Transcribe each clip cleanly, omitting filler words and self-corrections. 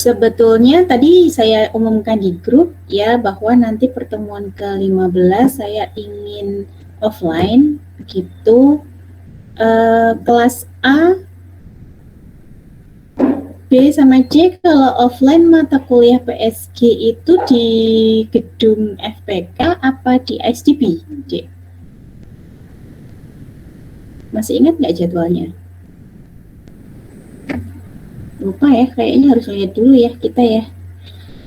Sebetulnya tadi saya umumkan di grup ya bahwa nanti pertemuan ke-15 saya ingin offline gitu. Kelas A, B sama C kalau offline mata kuliah PSG itu di gedung FPK apa di ISDB, C? Masih ingat nggak jadwalnya? Lupa ya, kayaknya harus lihat dulu ya kita ya.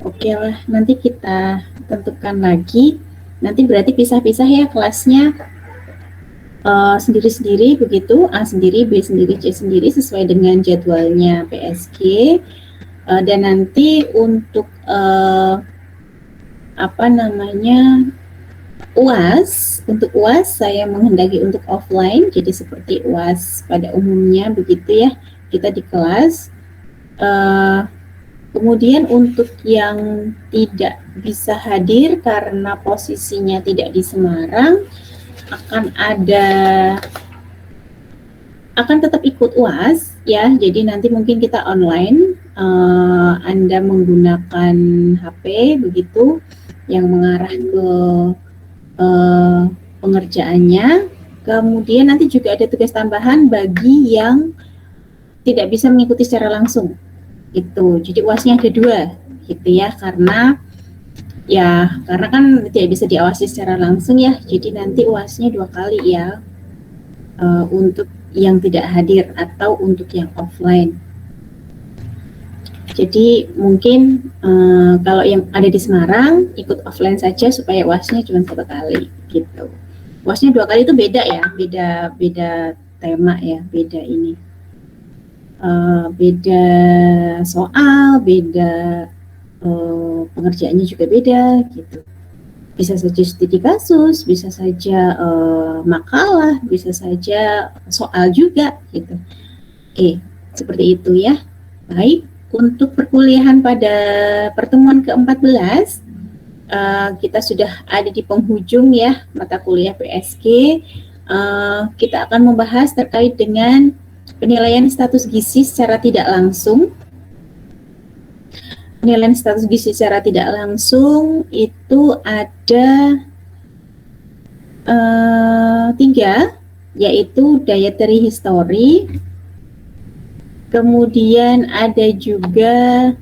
Oke lah, nanti kita tentukan lagi. Nanti berarti pisah-pisah ya kelasnya sendiri-sendiri begitu, A sendiri, B sendiri, C sendiri sesuai dengan jadwalnya PSG. Dan nanti untuk apa namanya UAS, untuk UAS saya menghendaki untuk offline, jadi seperti UAS pada umumnya begitu ya, kita di kelas. Kemudian untuk yang tidak bisa hadir karena posisinya tidak di Semarang, akan tetap ikut UAS ya, jadi nanti mungkin kita online, Anda menggunakan HP begitu yang mengarah ke pengerjaannya. Kemudian nanti juga ada tugas tambahan bagi yang tidak bisa mengikuti secara langsung gitu. Jadi UASnya ada 2 gitu ya, karena kan tidak bisa diawasi secara langsung ya. Jadi nanti UASnya 2 kali ya, untuk yang tidak hadir atau untuk yang offline. Jadi mungkin kalau yang ada di Semarang ikut offline saja supaya UASnya cuma 1 kali gitu. UASnya 2 kali itu beda ya, beda tema ya, beda ini, beda soal, beda pengerjaannya juga beda gitu. Bisa saja studi kasus, bisa saja makalah, bisa saja soal juga gitu. Oke, seperti itu ya. Baik, untuk perkuliahan pada pertemuan ke-14 kita sudah ada di penghujung ya mata kuliah PSG. Kita akan membahas terkait dengan penilaian status gizi secara tidak langsung. Penilaian status gizi secara tidak langsung itu ada 3, yaitu dietary history, kemudian ada juga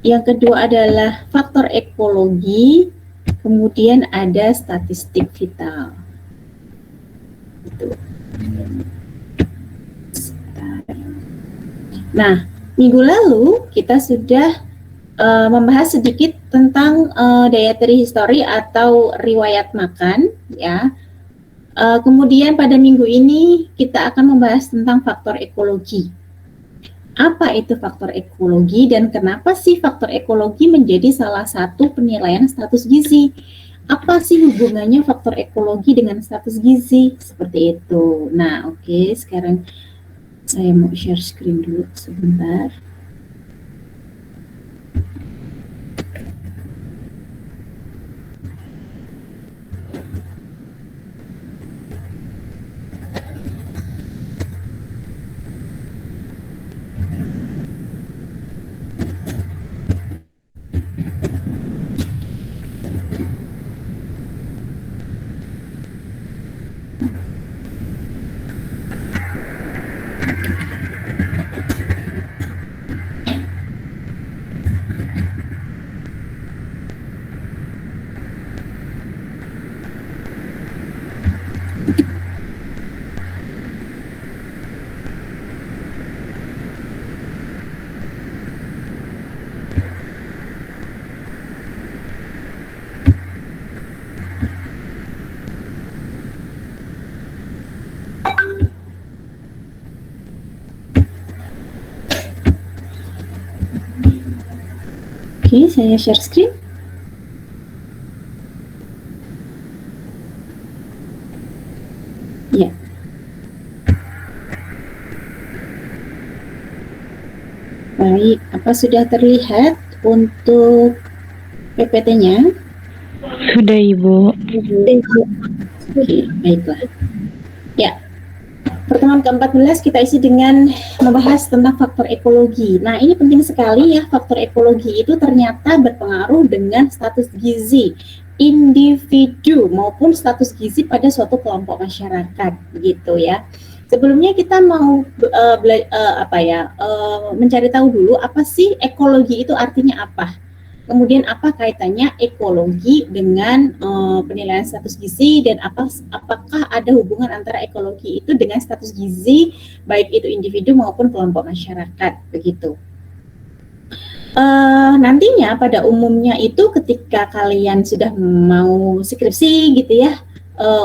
yang kedua adalah faktor ekologi, kemudian ada statistik vital. Nah, minggu lalu kita sudah membahas sedikit tentang dietary history atau riwayat makan ya. Kemudian pada minggu ini kita akan membahas tentang faktor ekologi. Apa itu faktor ekologi dan kenapa sih faktor ekologi menjadi salah satu penilaian status gizi? Apa sih hubungannya faktor ekologi dengan status gizi? Seperti itu. Nah, oke, sekarang saya mau share screen dulu sebentar. Oke, saya share screen. Ya. Baik, apa sudah terlihat untuk PPT-nya? Sudah, Ibu. Oke, baiklah. Ya, Pertemuan ke-14 kita isi dengan membahas tentang faktor ekologi. Nah, ini penting sekali ya, faktor ekologi itu ternyata berpengaruh dengan status gizi individu maupun status gizi pada suatu kelompok masyarakat, gitu ya. Sebelumnya kita mau mencari tahu dulu apa sih ekologi itu artinya apa. Kemudian apa kaitannya ekologi dengan penilaian status gizi dan apakah ada hubungan antara ekologi itu dengan status gizi baik itu individu maupun kelompok masyarakat begitu. Nantinya pada umumnya itu ketika kalian sudah mau skripsi gitu ya,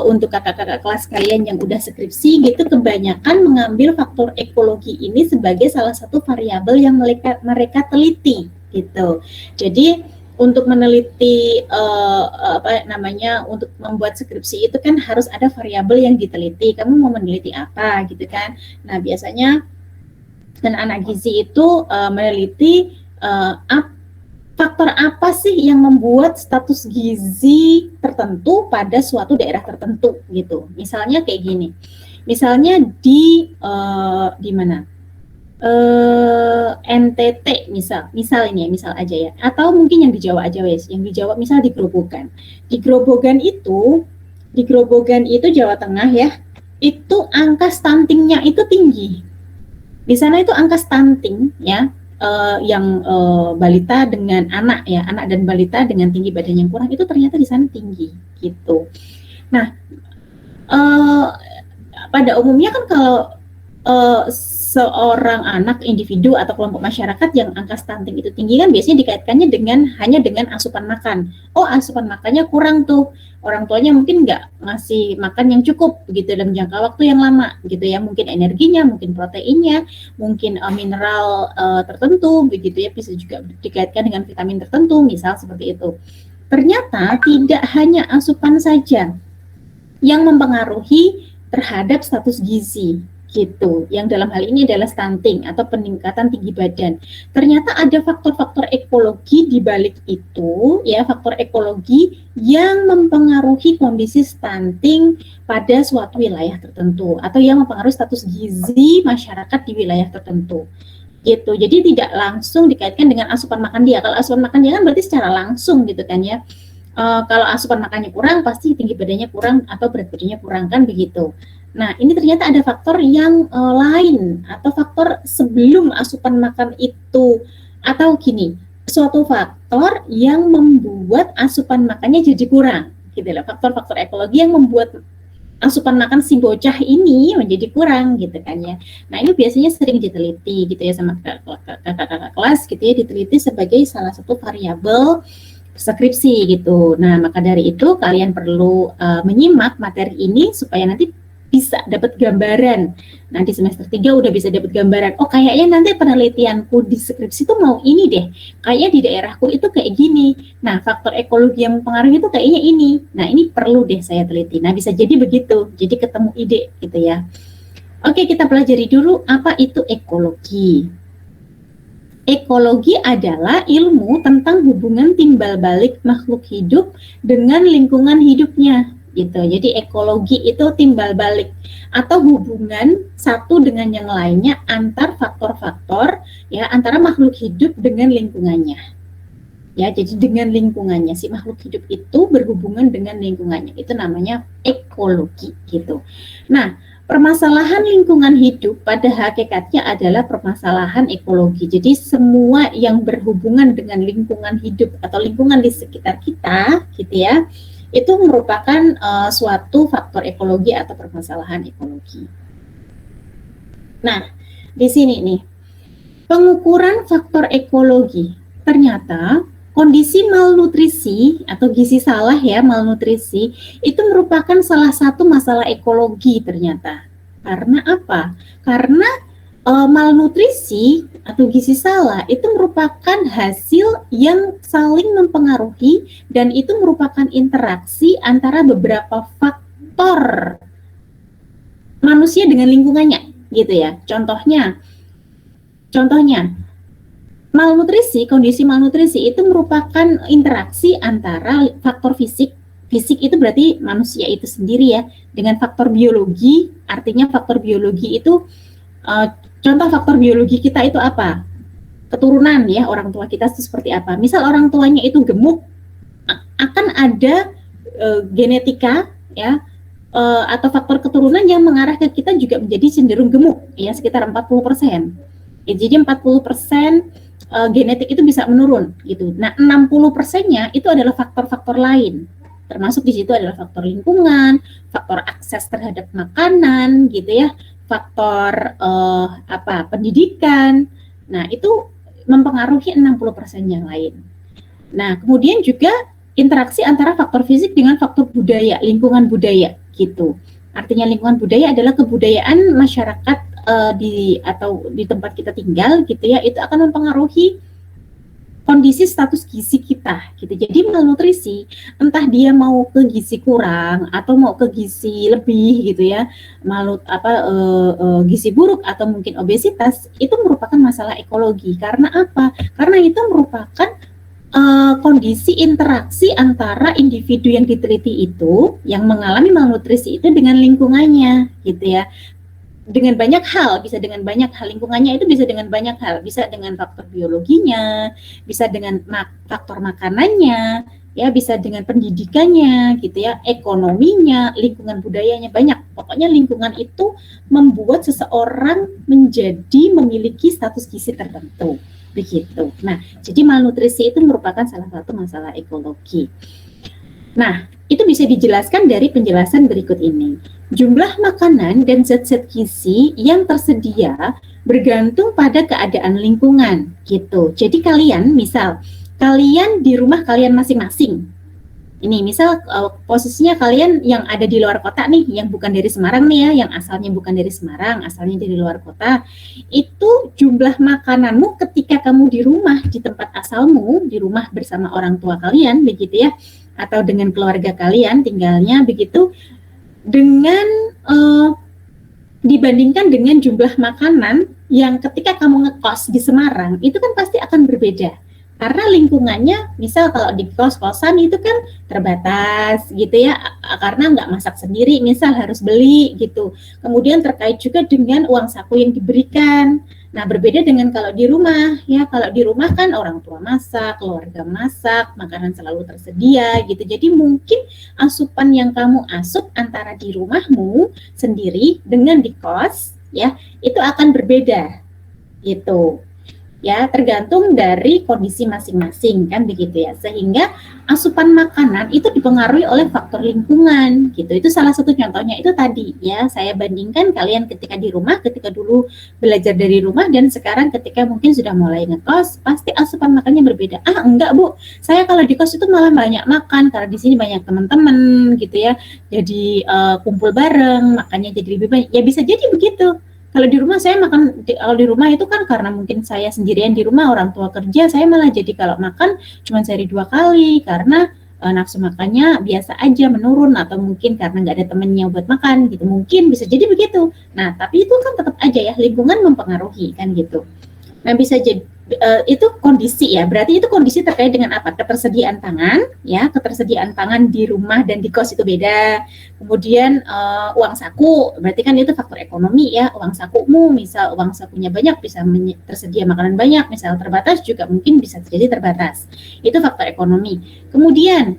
untuk kakak-kakak kelas kalian yang udah skripsi gitu, kebanyakan mengambil faktor ekologi ini sebagai salah satu variabel yang mereka teliti gitu. Jadi untuk meneliti untuk membuat skripsi itu kan harus ada variabel yang diteliti. Kamu mau meneliti apa gitu kan? Nah biasanya anak gizi itu meneliti faktor apa sih yang membuat status gizi tertentu pada suatu daerah tertentu gitu. Misalnya kayak gini. Misalnya di mana? NTT misal ini ya, misal aja ya, atau mungkin yang di Jawa aja wes, yang di Jawa misal di Grobogan itu Jawa Tengah ya, itu angka stuntingnya itu tinggi. Di sana itu angka stunting ya, yang balita dengan anak ya, anak dan balita dengan tinggi badan yang kurang itu ternyata di sana tinggi gitu. Nah, pada umumnya kan kalau seorang anak individu atau kelompok masyarakat yang angka stunting itu tinggi kan biasanya dikaitkannya hanya dengan asupan makan. Oh, asupan makannya kurang tuh. Orang tuanya mungkin nggak ngasih makan yang cukup begitu dalam jangka waktu yang lama gitu ya. Mungkin energinya, mungkin proteinnya, mungkin mineral tertentu begitu ya, bisa juga dikaitkan dengan vitamin tertentu misal seperti itu. Ternyata tidak hanya asupan saja yang mempengaruhi terhadap status gizi gitu, yang dalam hal ini adalah stunting atau peningkatan tinggi badan. Ternyata ada faktor-faktor ekologi di balik itu ya, faktor ekologi yang mempengaruhi kondisi stunting pada suatu wilayah tertentu atau yang mempengaruhi status gizi masyarakat di wilayah tertentu gitu. Jadi tidak langsung dikaitkan dengan asupan makan dia. Kalau asupan makan dia kan berarti secara langsung gitu kan ya. Kalau asupan makannya kurang pasti tinggi badannya kurang atau berat badannya kurang kan begitu. Nah, ini ternyata ada faktor yang lain atau faktor sebelum asupan makan itu, atau gini, suatu faktor yang membuat asupan makannya jadi kurang, gitu loh. Faktor-faktor ekologi yang membuat asupan makan si bocah ini menjadi kurang, gitu kan ya. Nah, ini biasanya sering diteliti, gitu ya, sama kakak-kakak kelas, gitu ya, diteliti sebagai salah satu variabel skripsi, gitu. Nah, maka dari itu kalian perlu menyimak materi ini supaya nanti bisa dapat gambaran. Nanti semester 3 udah bisa dapat gambaran. Oh, kayaknya nanti penelitianku di skripsi tuh mau ini deh. Kayaknya di daerahku itu kayak gini. Nah, faktor ekologi yang mempengaruhi itu kayaknya ini. Nah, ini perlu deh saya teliti. Nah, bisa jadi begitu. Jadi ketemu ide gitu ya. Oke, kita pelajari dulu apa itu ekologi. Ekologi adalah ilmu tentang hubungan timbal balik makhluk hidup dengan lingkungan hidupnya. Gitu. Jadi ekologi itu timbal balik atau hubungan satu dengan yang lainnya antar faktor-faktor ya, antara makhluk hidup dengan lingkungannya. Ya, jadi dengan lingkungannya si makhluk hidup itu berhubungan dengan lingkungannya. Itu namanya ekologi gitu. Nah, permasalahan lingkungan hidup pada hakikatnya adalah permasalahan ekologi. Jadi semua yang berhubungan dengan lingkungan hidup atau lingkungan di sekitar kita gitu ya, itu merupakan suatu faktor ekologi atau permasalahan ekologi. Nah, di sini nih, pengukuran faktor ekologi. Ternyata kondisi malnutrisi atau gizi salah ya, malnutrisi, itu merupakan salah satu masalah ekologi ternyata. Karena apa? Karena malnutrisi atau gizi salah itu merupakan hasil yang saling mempengaruhi dan itu merupakan interaksi antara beberapa faktor manusia dengan lingkungannya gitu ya. Contohnya malnutrisi, kondisi malnutrisi itu merupakan interaksi antara faktor fisik fisik itu berarti manusia itu sendiri ya. Dengan faktor biologi, artinya faktor biologi itu contoh faktor biologi kita itu apa? Keturunan ya, orang tua kita itu seperti apa. Misal orang tuanya itu gemuk, akan ada genetika ya atau faktor keturunan yang mengarah ke kita juga menjadi cenderung gemuk ya, sekitar 40%. Ya, jadi 40% genetik itu bisa menurun gitu. Nah, 60%-nya itu adalah faktor-faktor lain. Termasuk di situ adalah faktor lingkungan, faktor akses terhadap makanan gitu ya, faktor pendidikan. Nah, itu mempengaruhi 60% yang lain. Nah, kemudian juga interaksi antara faktor fisik dengan faktor budaya, lingkungan budaya gitu. Artinya lingkungan budaya adalah kebudayaan masyarakat di tempat kita tinggal gitu ya, itu akan mempengaruhi kondisi status gizi kita gitu. Jadi malnutrisi, entah dia mau ke gizi kurang atau mau ke gizi lebih gitu ya, gizi buruk atau mungkin obesitas, itu merupakan masalah ekologi. Karena apa? Karena itu merupakan kondisi interaksi antara individu yang diteliti itu yang mengalami malnutrisi itu dengan lingkungannya gitu ya. Dengan banyak hal, bisa dengan banyak hal, lingkungannya itu bisa dengan banyak hal, bisa dengan faktor biologinya, bisa dengan faktor makanannya, ya bisa dengan pendidikannya gitu ya, ekonominya, lingkungan budayanya, banyak. Pokoknya lingkungan itu membuat seseorang menjadi memiliki status gizi tertentu begitu. Nah, jadi malnutrisi itu merupakan salah satu masalah ekologi. Nah, itu bisa dijelaskan dari penjelasan berikut ini. Jumlah makanan dan zat-zat gizi yang tersedia bergantung pada keadaan lingkungan gitu. Jadi kalian di rumah kalian masing-masing. Ini misal posisinya kalian yang ada di luar kota nih, yang bukan dari Semarang nih ya, yang asalnya bukan dari Semarang, asalnya dari luar kota, itu jumlah makananmu ketika kamu di rumah, di tempat asalmu, di rumah bersama orang tua kalian, begitu ya, atau dengan keluarga kalian tinggalnya begitu, dengan dibandingkan dengan jumlah makanan yang ketika kamu ngekos di Semarang, itu kan pasti akan berbeda. Karena lingkungannya, misal kalau di kos-kosan itu kan terbatas gitu ya, karena nggak masak sendiri, misal harus beli gitu. Kemudian terkait juga dengan uang saku yang diberikan. Nah, berbeda dengan kalau di rumah ya, kalau di rumah kan orang tua masak, keluarga masak, makanan selalu tersedia gitu. Jadi mungkin asupan yang kamu asup antara di rumahmu sendiri dengan di kos ya, itu akan berbeda gitu. Ya, tergantung dari kondisi masing-masing kan begitu ya, sehingga asupan makanan itu dipengaruhi oleh faktor lingkungan gitu. Itu salah satu contohnya itu tadi ya, saya bandingkan kalian ketika di rumah, ketika dulu belajar dari rumah dan sekarang ketika mungkin sudah mulai ngekos, pasti asupan makannya berbeda. Enggak Bu, saya kalau di kos itu malah banyak makan karena di sini banyak teman-teman gitu ya, jadi kumpul bareng, makannya jadi lebih banyak. Ya bisa jadi begitu. Kalau di rumah saya makan, kalau di rumah itu kan karena mungkin saya sendirian di rumah, orang tua kerja, saya malah jadi kalau makan cuma sehari 2 kali karena nafsu makannya biasa aja menurun, atau mungkin karena nggak ada temennya buat makan gitu, mungkin bisa jadi begitu. Nah, tapi itu kan tetap aja ya, lingkungan mempengaruhi kan gitu. Nah, bisa jadi itu kondisi ya, berarti itu kondisi terkait dengan apa? Ketersediaan pangan ya, ketersediaan pangan di rumah dan di kos itu beda. Kemudian uang saku, berarti kan itu faktor ekonomi ya, uang sakumu, misal uang sakunya banyak bisa tersedia makanan banyak, misal terbatas juga mungkin bisa jadi terbatas. Itu faktor ekonomi. Kemudian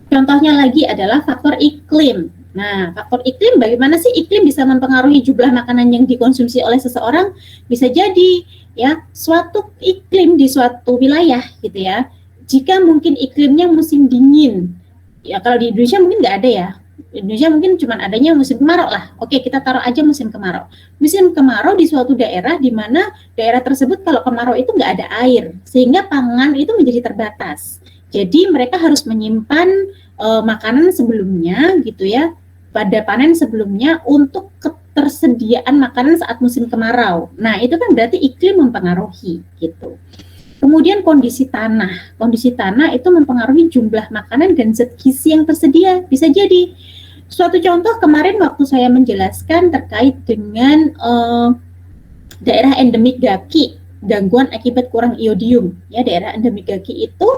contohnya lagi adalah faktor iklim. Nah, faktor iklim, bagaimana sih iklim bisa mempengaruhi jumlah makanan yang dikonsumsi oleh seseorang? Bisa jadi ya, suatu iklim di suatu wilayah gitu ya. Jika mungkin iklimnya musim dingin, ya kalau di Indonesia mungkin nggak ada ya. Indonesia mungkin cuma adanya musim kemarau lah. Oke, kita taruh aja musim kemarau. Musim kemarau di suatu daerah di mana daerah tersebut kalau kemarau itu nggak ada air, sehingga pangan itu menjadi terbatas. Jadi mereka harus menyimpan makanan sebelumnya gitu ya, pada panen sebelumnya untuk ketersediaan makanan saat musim kemarau. Nah, itu kan berarti iklim mempengaruhi gitu. Kemudian kondisi tanah itu mempengaruhi jumlah makanan dan zat gizi yang tersedia. Bisa jadi suatu contoh kemarin waktu saya menjelaskan terkait dengan daerah endemik Gaki, gangguan akibat kurang iodium ya, daerah endemik Gaki itu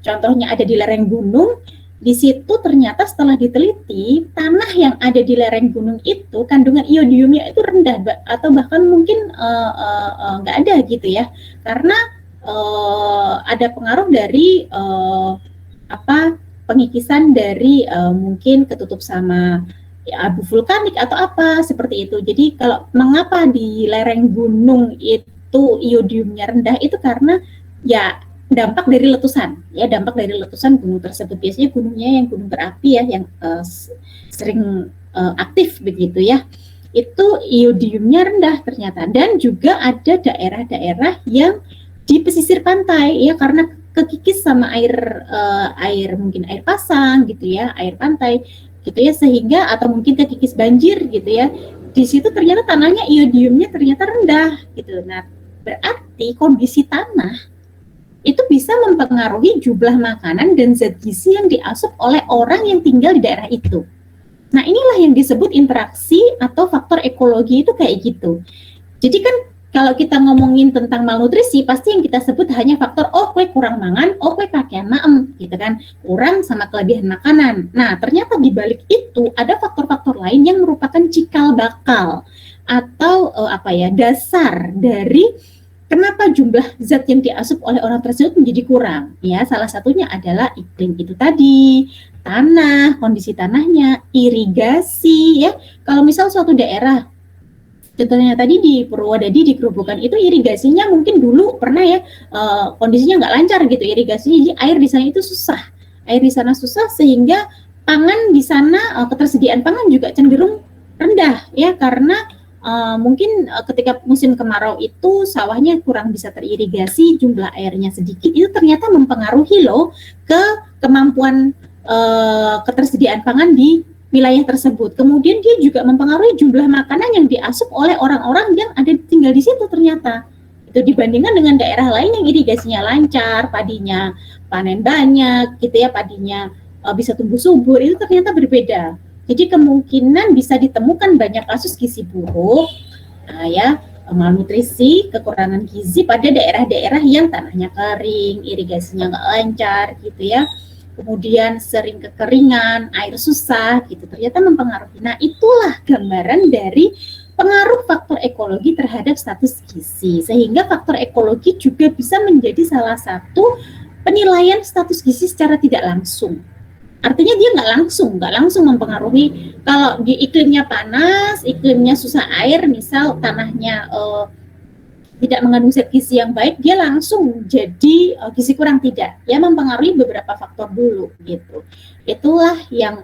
contohnya ada di lereng gunung, Di situ ternyata setelah diteliti, tanah yang ada di lereng gunung itu kandungan iodiumnya itu rendah, atau bahkan mungkin nggak ada gitu ya, karena ada pengaruh dari pengikisan dari mungkin ketutup sama abu vulkanik atau apa seperti itu. Jadi kalau mengapa di lereng gunung itu iodiumnya rendah, itu karena ya dampak dari letusan gunung tersebut. Biasanya gunungnya yang gunung berapi ya, yang sering aktif begitu ya, itu iodiumnya rendah ternyata. Dan juga ada daerah-daerah yang di pesisir pantai ya, karena kekikis sama air mungkin air pasang gitu ya, air pantai gitu ya, sehingga atau mungkin kekikis banjir gitu ya, di situ ternyata tanahnya iodiumnya ternyata rendah gitu. Nah, berarti kondisi tanah itu bisa mempengaruhi jumlah makanan dan zat gizi yang diasup oleh orang yang tinggal di daerah itu. Nah, inilah yang disebut interaksi atau faktor ekologi itu kayak gitu. Jadi kan kalau kita ngomongin tentang malnutrisi, pasti yang kita sebut hanya faktor, oh kue kurang mangan, oh kue pakaian maem, gitu kan, kurang sama kelebihan makanan. Nah, ternyata di balik itu ada faktor-faktor lain yang merupakan cikal bakal atau dasar dari kenapa jumlah zat yang diasup oleh orang tersebut menjadi kurang? Ya, salah satunya adalah iklim itu tadi, tanah, kondisi tanahnya, irigasi ya. Kalau misal suatu daerah, contohnya tadi di Purwodadi di Gerobokan itu irigasinya mungkin dulu pernah ya kondisinya nggak lancar gitu irigasinya, jadi air di sana itu susah, air di sana susah sehingga pangan di sana ketersediaan pangan juga cenderung rendah ya, karena mungkin ketika musim kemarau itu sawahnya kurang bisa teririgasi, jumlah airnya sedikit, itu ternyata mempengaruhi loh ke kemampuan ketersediaan pangan di wilayah tersebut. Kemudian dia juga mempengaruhi jumlah makanan yang diasup oleh orang-orang yang ada tinggal di situ ternyata. Itu dibandingkan dengan daerah lain yang irigasinya lancar, padinya panen banyak gitu ya, padinya bisa tumbuh subur, itu ternyata berbeda. Jadi kemungkinan bisa ditemukan banyak kasus gizi buruk, malnutrisi, kekurangan gizi pada daerah-daerah yang tanahnya kering, irigasinya nggak lancar gitu ya. Kemudian sering kekeringan, air susah gitu, ternyata mempengaruhi. Nah, itulah gambaran dari pengaruh faktor ekologi terhadap status gizi. Sehingga faktor ekologi juga bisa menjadi salah satu penilaian status gizi secara tidak langsung. Artinya dia nggak langsung mempengaruhi. Kalau di iklimnya panas, iklimnya susah air, misal tanahnya tidak mengandung zat gizi yang baik, dia langsung jadi gizi kurang, tidak. Ya mempengaruhi beberapa faktor dulu gitu. Itulah yang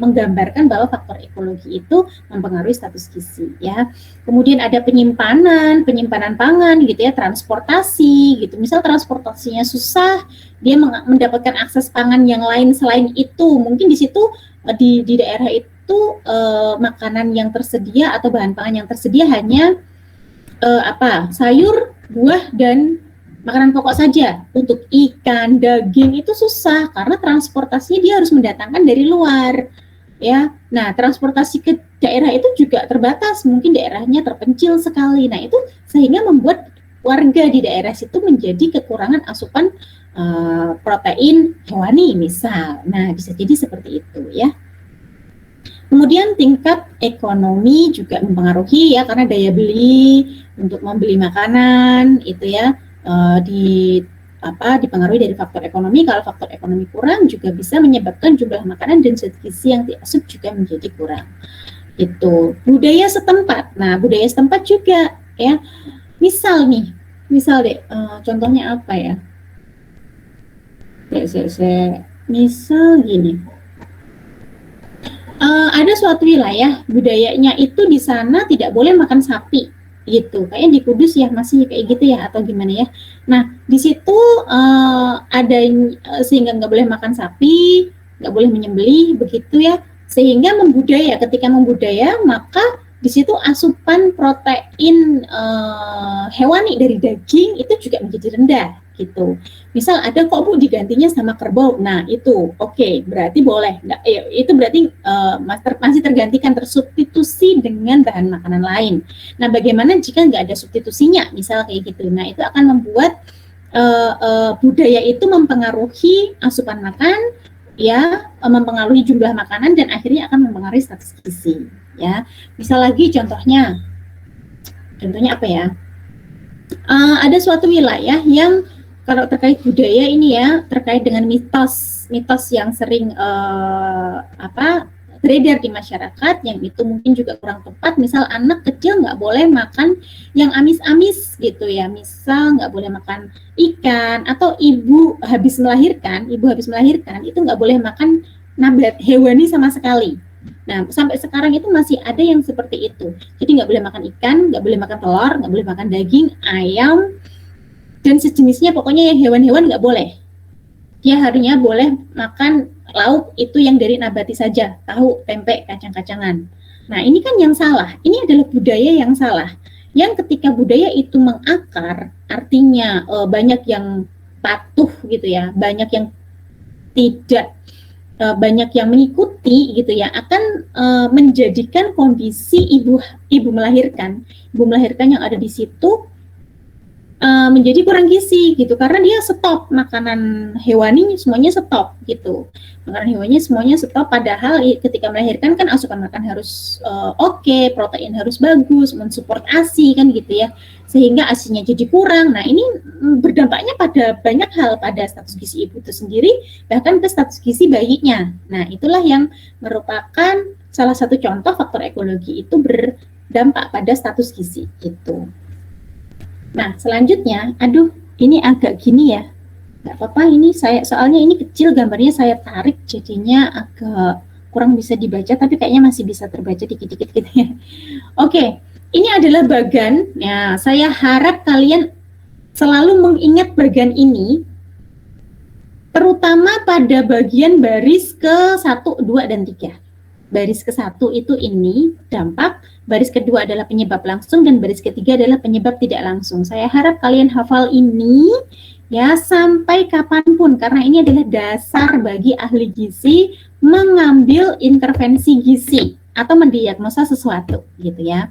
menggambarkan bahwa faktor ekologi itu mempengaruhi status gizi ya. Kemudian ada penyimpanan pangan gitu ya, transportasi gitu. Misal transportasinya susah, dia mendapatkan akses pangan yang lain selain itu. Mungkin di situ di daerah itu makanan yang tersedia atau bahan pangan yang tersedia hanya sayur, buah, dan makanan pokok saja. Untuk ikan, daging itu susah karena transportasinya dia harus mendatangkan dari luar ya. Nah, transportasi ke daerah itu juga terbatas, mungkin daerahnya terpencil sekali. Nah, itu sehingga membuat warga di daerah situ menjadi kekurangan asupan protein hewani misal. Nah, bisa jadi seperti itu ya. Kemudian tingkat ekonomi juga mempengaruhi ya, karena daya beli untuk membeli makanan itu ya dipengaruhi dari faktor ekonomi. Kalau faktor ekonomi kurang juga bisa menyebabkan jumlah makanan dan zat gizi yang diasup juga menjadi kurang. Itu budaya setempat. Nah, budaya setempat juga ya. Misal deh, contohnya apa ya? Misal gini. Ada suatu wilayah budayanya itu di sana tidak boleh makan sapi gitu, kayaknya di Kudus ya masih kayak gitu ya atau gimana ya. Nah, di situ ada sehingga nggak boleh makan sapi, nggak boleh menyembelih begitu ya, sehingga ketika membudaya maka di situ asupan protein hewani dari daging itu juga menjadi rendah gitu. Misal ada kok Bu digantinya sama kerbau, nah itu oke, berarti boleh. Nggak, itu berarti masih tergantikan, tersubstitusi dengan bahan makanan lain. Nah, bagaimana jika nggak ada substitusinya, misal kayak gitu. Nah, itu akan membuat budaya itu mempengaruhi asupan makan, ya mempengaruhi jumlah makanan dan akhirnya akan mempengaruhi status gizi. Ya, misal lagi contohnya apa ya? Ada suatu wilayah yang kalau terkait budaya ini ya, terkait dengan mitos yang sering beredar di masyarakat, yang itu mungkin juga kurang tepat. Misal anak kecil nggak boleh makan yang amis-amis gitu ya, misal nggak boleh makan ikan, atau ibu habis melahirkan itu nggak boleh makan nabat hewani sama sekali. Nah, sampai sekarang itu masih ada yang seperti itu. Jadi nggak boleh makan ikan, nggak boleh makan telur, nggak boleh makan daging, ayam, dan sejenisnya, pokoknya yang hewan-hewan nggak boleh. Dia harinya boleh makan lauk itu yang dari nabati saja, tahu, tempe, kacang-kacangan. Nah, ini kan yang salah. Ini adalah budaya yang salah. Yang ketika budaya itu mengakar, artinya banyak yang patuh gitu ya, banyak yang tidak banyak yang mengikuti gitu ya, akan menjadikan kondisi ibu melahirkan yang ada di situ menjadi kurang gizi gitu, karena dia stop makanan hewani semuanya stop gitu, makanan hewani semuanya stop, padahal ketika melahirkan kan asupan makan harus oke, protein harus bagus, mensupport ASI kan gitu ya, sehingga ASINya jadi kurang. Nah, ini berdampaknya pada banyak hal, pada status gizi ibu itu sendiri, bahkan ke status gizi bayinya. Nah, itulah yang merupakan salah satu contoh faktor ekologi itu berdampak pada status gizi gitu. Nah, selanjutnya, aduh, ini agak gini ya, nggak apa-apa, ini soalnya ini kecil gambarnya, saya tarik jadinya agak kurang bisa dibaca, tapi kayaknya masih bisa terbaca dikit-dikit gitu ya. Oke, ini adalah bagan, ya, saya harap kalian selalu mengingat bagan ini, terutama pada bagian baris ke 1, 2, dan 3. Baris ke-1 itu ini dampak, baris kedua adalah penyebab langsung, dan baris ketiga adalah penyebab tidak langsung. Saya harap kalian hafal ini ya sampai kapanpun, karena ini adalah dasar bagi ahli gizi mengambil intervensi gizi atau mendiagnosa sesuatu gitu ya.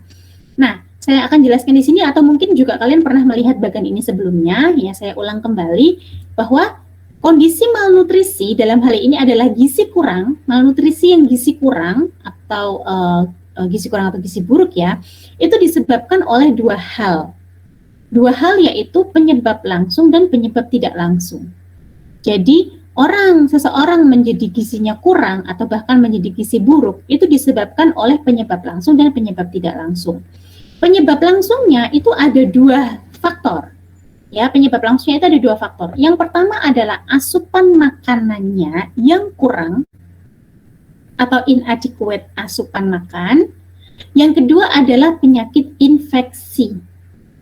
Nah, saya akan jelaskan di sini, atau mungkin juga kalian pernah melihat bagan ini sebelumnya ya. Saya ulang kembali bahwa kondisi malnutrisi dalam hal ini adalah gizi kurang, malnutrisi yang gizi kurang atau gizi kurang atau gizi buruk ya, itu disebabkan oleh dua hal. Dua hal yaitu penyebab langsung dan penyebab tidak langsung. Jadi seseorang menjadi gizinya kurang atau bahkan menjadi gizi buruk itu disebabkan oleh penyebab langsung dan penyebab tidak langsung. Penyebab langsungnya itu ada dua faktor. Ya, penyebab langsungnya itu ada dua faktor. Yang pertama adalah asupan makanannya yang kurang atau inadequate asupan makan. Yang kedua adalah penyakit infeksi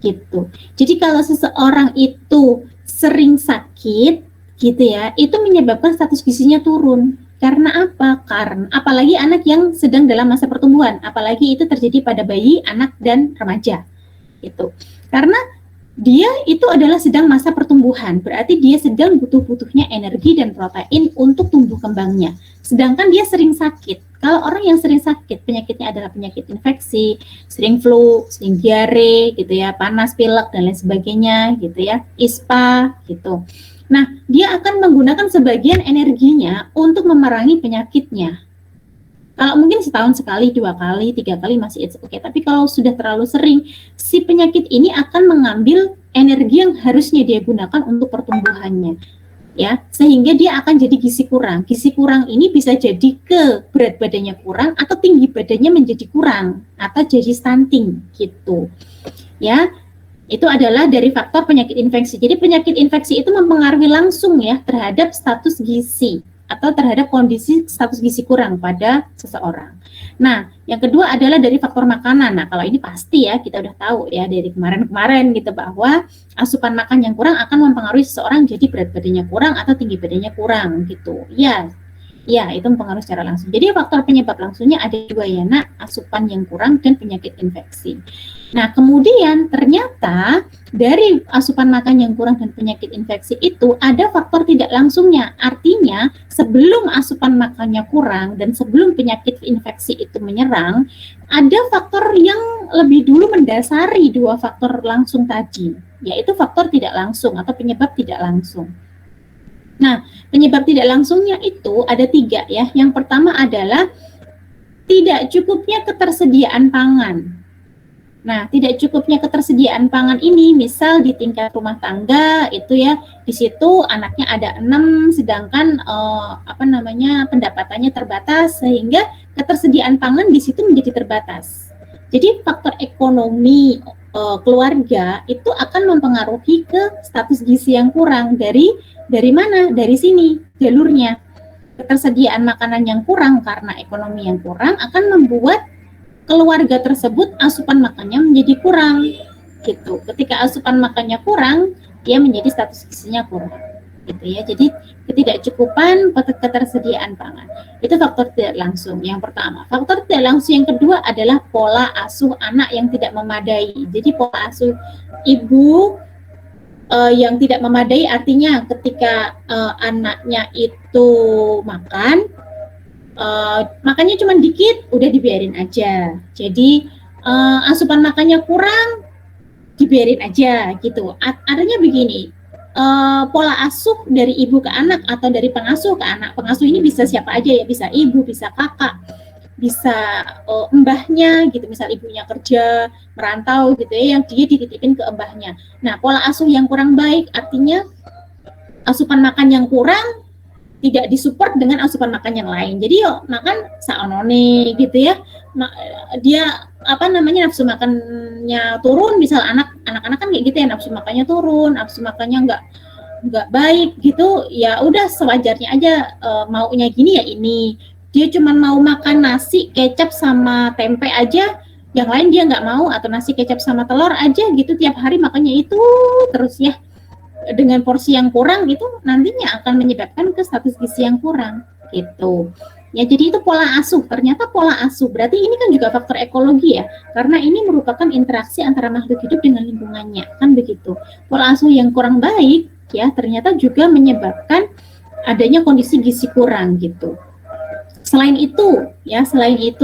gitu. Jadi kalau seseorang itu sering sakit gitu ya, itu menyebabkan status gizinya turun. Karena apa? Karena apalagi anak yang sedang dalam masa pertumbuhan, apalagi itu terjadi pada bayi, anak, dan remaja gitu. Karena dia itu adalah sedang masa pertumbuhan, berarti dia sedang butuh-butuhnya energi dan protein untuk tumbuh kembangnya. Sedangkan dia sering sakit. Kalau orang yang sering sakit, penyakitnya adalah penyakit infeksi, sering flu, sering diare gitu ya, panas, pilek, dan lain sebagainya gitu ya, ISPA gitu. Nah, dia akan menggunakan sebagian energinya untuk memerangi penyakitnya. Kalau mungkin setahun sekali, 2 kali, 3 kali masih it's okay. Tapi kalau sudah terlalu sering, si penyakit ini akan mengambil energi yang harusnya dia gunakan untuk pertumbuhannya. Ya, sehingga dia akan jadi gizi kurang. Gizi kurang ini bisa jadi ke berat badannya kurang atau tinggi badannya menjadi kurang atau jadi stunting gitu. Ya, itu adalah dari faktor penyakit infeksi. Jadi penyakit infeksi itu mempengaruhi langsung ya terhadap status gizi atau terhadap kondisi status gizi kurang pada seseorang. Nah, yang kedua adalah dari faktor makanan. Nah, kalau ini pasti ya, kita udah tahu ya dari kemarin-kemarin gitu, bahwa asupan makan yang kurang akan mempengaruhi seseorang jadi berat badannya kurang atau tinggi badannya kurang gitu. Ya, itu mempengaruhi secara langsung. Jadi faktor penyebab langsungnya ada dua ya, nak, asupan yang kurang dan penyakit infeksi. Nah, kemudian ternyata dari asupan makan yang kurang dan penyakit infeksi itu ada faktor tidak langsungnya. Artinya, sebelum asupan makannya kurang dan sebelum penyakit infeksi itu menyerang, ada faktor yang lebih dulu mendasari dua faktor langsung tadi, yaitu faktor tidak langsung atau penyebab tidak langsung. Nah, penyebab tidak langsungnya itu ada 3 ya. Yang pertama adalah tidak cukupnya ketersediaan pangan. Nah, tidak cukupnya ketersediaan pangan ini, misal di tingkat rumah tangga itu ya, di situ anaknya ada 6, sedangkan pendapatannya terbatas, sehingga ketersediaan pangan di situ menjadi terbatas. Jadi faktor ekonomi keluarga itu akan mempengaruhi ke status gizi yang kurang dari mana? Dari sini jalurnya. Ketersediaan makanan yang kurang karena ekonomi yang kurang akan membuat keluarga tersebut asupan makannya menjadi kurang gitu. Ketika asupan makannya kurang, dia menjadi status gizinya kurang gitu ya. Jadi ketidakcukupan ketersediaan pangan. Itu faktor tidak langsung yang pertama. Faktor tidak langsung yang kedua adalah pola asuh anak yang tidak memadai. Jadi pola asuh ibu yang tidak memadai artinya ketika anaknya itu makan makannya cuma dikit, udah dibiarin aja. Jadi asupan makannya kurang, dibiarin aja gitu. Artinya begini, pola asuh dari ibu ke anak atau dari pengasuh ke anak. Pengasuh ini bisa siapa aja ya, bisa ibu, bisa kakak, bisa mbahnya gitu. Misal ibunya kerja merantau gitu ya, yang dia dititipin ke mbahnya. Nah, pola asuh yang kurang baik artinya asupan makan yang kurang tidak disupport dengan asupan makan yang lain. Jadi makan saonone gitu ya. Dia nafsu makannya turun, misal anak-anak kan kayak gitu ya, nafsu makannya turun, nafsu makannya nggak baik gitu. Ya udah sewajarnya aja maunya gini ya ini. Dia cuma mau makan nasi kecap sama tempe aja, yang lain dia nggak mau, atau nasi kecap sama telur aja gitu tiap hari makannya itu terus ya. Dengan porsi yang kurang itu nantinya akan menyebabkan ke status gizi yang kurang gitu. Ya, jadi itu pola asuh. Ternyata pola asuh berarti ini kan juga faktor ekologi ya, karena ini merupakan interaksi antara makhluk hidup dengan lingkungannya, kan begitu. Pola asuh yang kurang baik ya ternyata juga menyebabkan adanya kondisi gizi kurang gitu. Selain itu,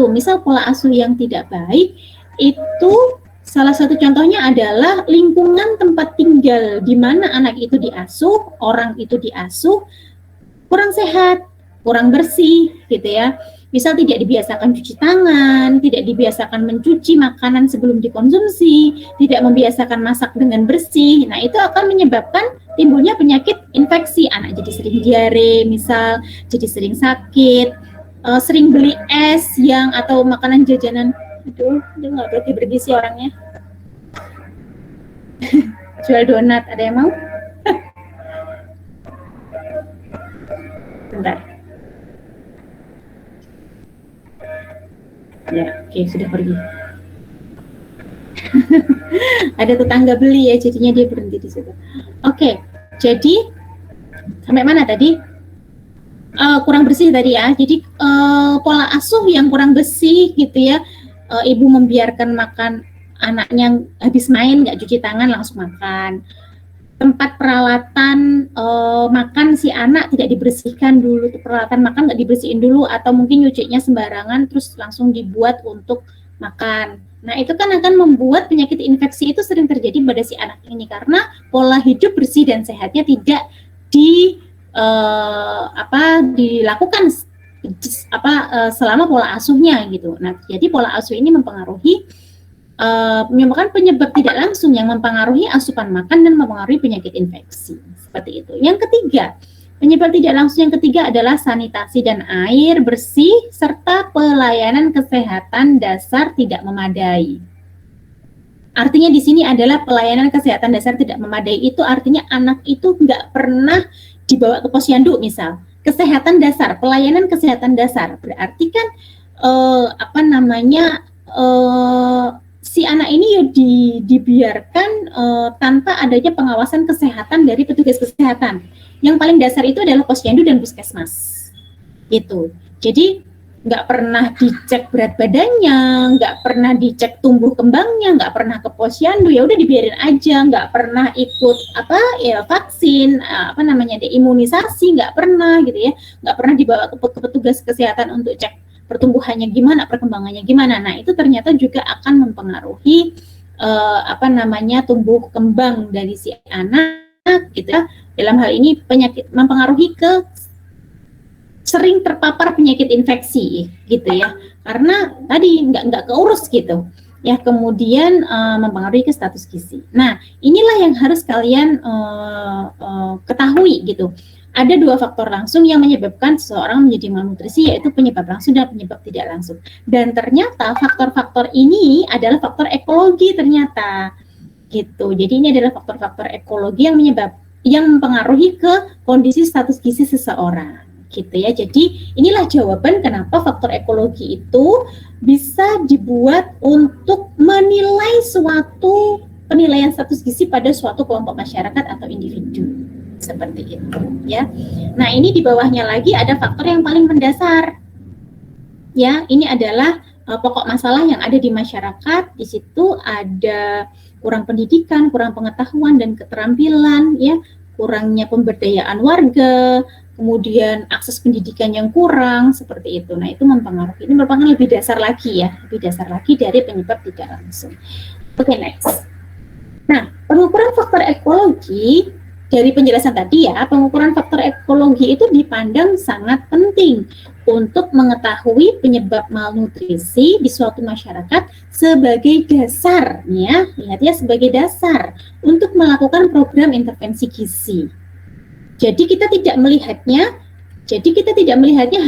misal pola asuh yang tidak baik itu salah satu contohnya adalah lingkungan tempat tinggal di mana anak itu diasuh, orang itu diasuh kurang sehat, kurang bersih gitu ya. Misal tidak dibiasakan cuci tangan, tidak dibiasakan mencuci makanan sebelum dikonsumsi, tidak membiasakan masak dengan bersih. Nah, itu akan menyebabkan timbulnya penyakit infeksi. Anak jadi sering diare, misal jadi sering sakit, sering beli es atau makanan jajanan. Aduh, dia nggak bergizi orangnya. Jual donat, ada yang mau? Bentar. Ya, oke, sudah pergi. Ada tetangga beli ya, jadinya dia berhenti di situ. Oke, jadi sampai mana tadi? Kurang bersih tadi ya. Jadi pola asuh yang kurang bersih gitu ya. Ibu membiarkan makan anaknya habis main nggak cuci tangan langsung makan. Tempat peralatan makan si anak tidak dibersihkan dulu, peralatan makan nggak dibersihin dulu, atau mungkin nyucinya sembarangan terus langsung dibuat untuk makan. Nah, itu kan akan membuat penyakit infeksi itu sering terjadi pada si anak ini karena pola hidup bersih dan sehatnya tidak dilakukan selama pola asuhnya gitu. Nah, jadi pola asuh ini menyebabkan penyebab tidak langsung yang mempengaruhi asupan makan dan mempengaruhi penyakit infeksi. Seperti itu. Yang ketiga, penyebab tidak langsung yang ketiga adalah sanitasi dan air bersih serta pelayanan kesehatan dasar tidak memadai. Artinya di sini adalah pelayanan kesehatan dasar tidak memadai itu artinya anak itu nggak pernah dibawa ke posyandu misal. Kesehatan dasar, pelayanan kesehatan dasar berarti kan si anak ini dibiarkan tanpa adanya pengawasan kesehatan dari petugas kesehatan. Yang paling dasar itu adalah posyandu dan puskesmas. Gitu. Jadi nggak pernah dicek berat badannya, nggak pernah dicek tumbuh kembangnya, nggak pernah ke posyandu, ya udah dibiarin aja, nggak pernah ikut vaksin, imunisasi, nggak pernah gitu ya, nggak pernah dibawa ke petugas kesehatan untuk cek pertumbuhannya gimana, perkembangannya gimana. Nah, itu ternyata juga akan mempengaruhi tumbuh kembang dari si anak gitu ya. Dalam hal ini penyakit mempengaruhi ke sering terpapar penyakit infeksi gitu ya, karena tadi nggak keurus gitu ya, kemudian mempengaruhi ke status gizi. Nah, inilah yang harus kalian ketahui gitu. Ada dua faktor langsung yang menyebabkan seseorang menjadi malnutrisi, yaitu penyebab langsung dan penyebab tidak langsung. Dan ternyata faktor-faktor ini adalah faktor ekologi ternyata gitu. Jadi ini adalah faktor-faktor ekologi yang mempengaruhi ke kondisi status gizi seseorang gitu ya. Jadi inilah jawaban kenapa faktor ekologi itu bisa dibuat untuk menilai suatu penilaian status gizi pada suatu kelompok masyarakat atau individu seperti itu ya. Nah, ini di bawahnya lagi ada faktor yang paling mendasar ya. Ini adalah pokok masalah yang ada di masyarakat. Di situ ada kurang pendidikan, kurang pengetahuan dan keterampilan ya, kurangnya pemberdayaan warga, kemudian akses pendidikan yang kurang seperti itu. Nah, itu mempengaruhi. Ini merupakan lebih dasar lagi ya, lebih dasar lagi dari penyebab tidak langsung. Oke, next. Nah, pengukuran faktor ekologi dari penjelasan tadi ya, pengukuran faktor ekologi itu dipandang sangat penting untuk mengetahui penyebab malnutrisi di suatu masyarakat sebagai dasar ya, lihat ya, sebagai dasar untuk melakukan program intervensi gizi. Jadi kita tidak melihatnya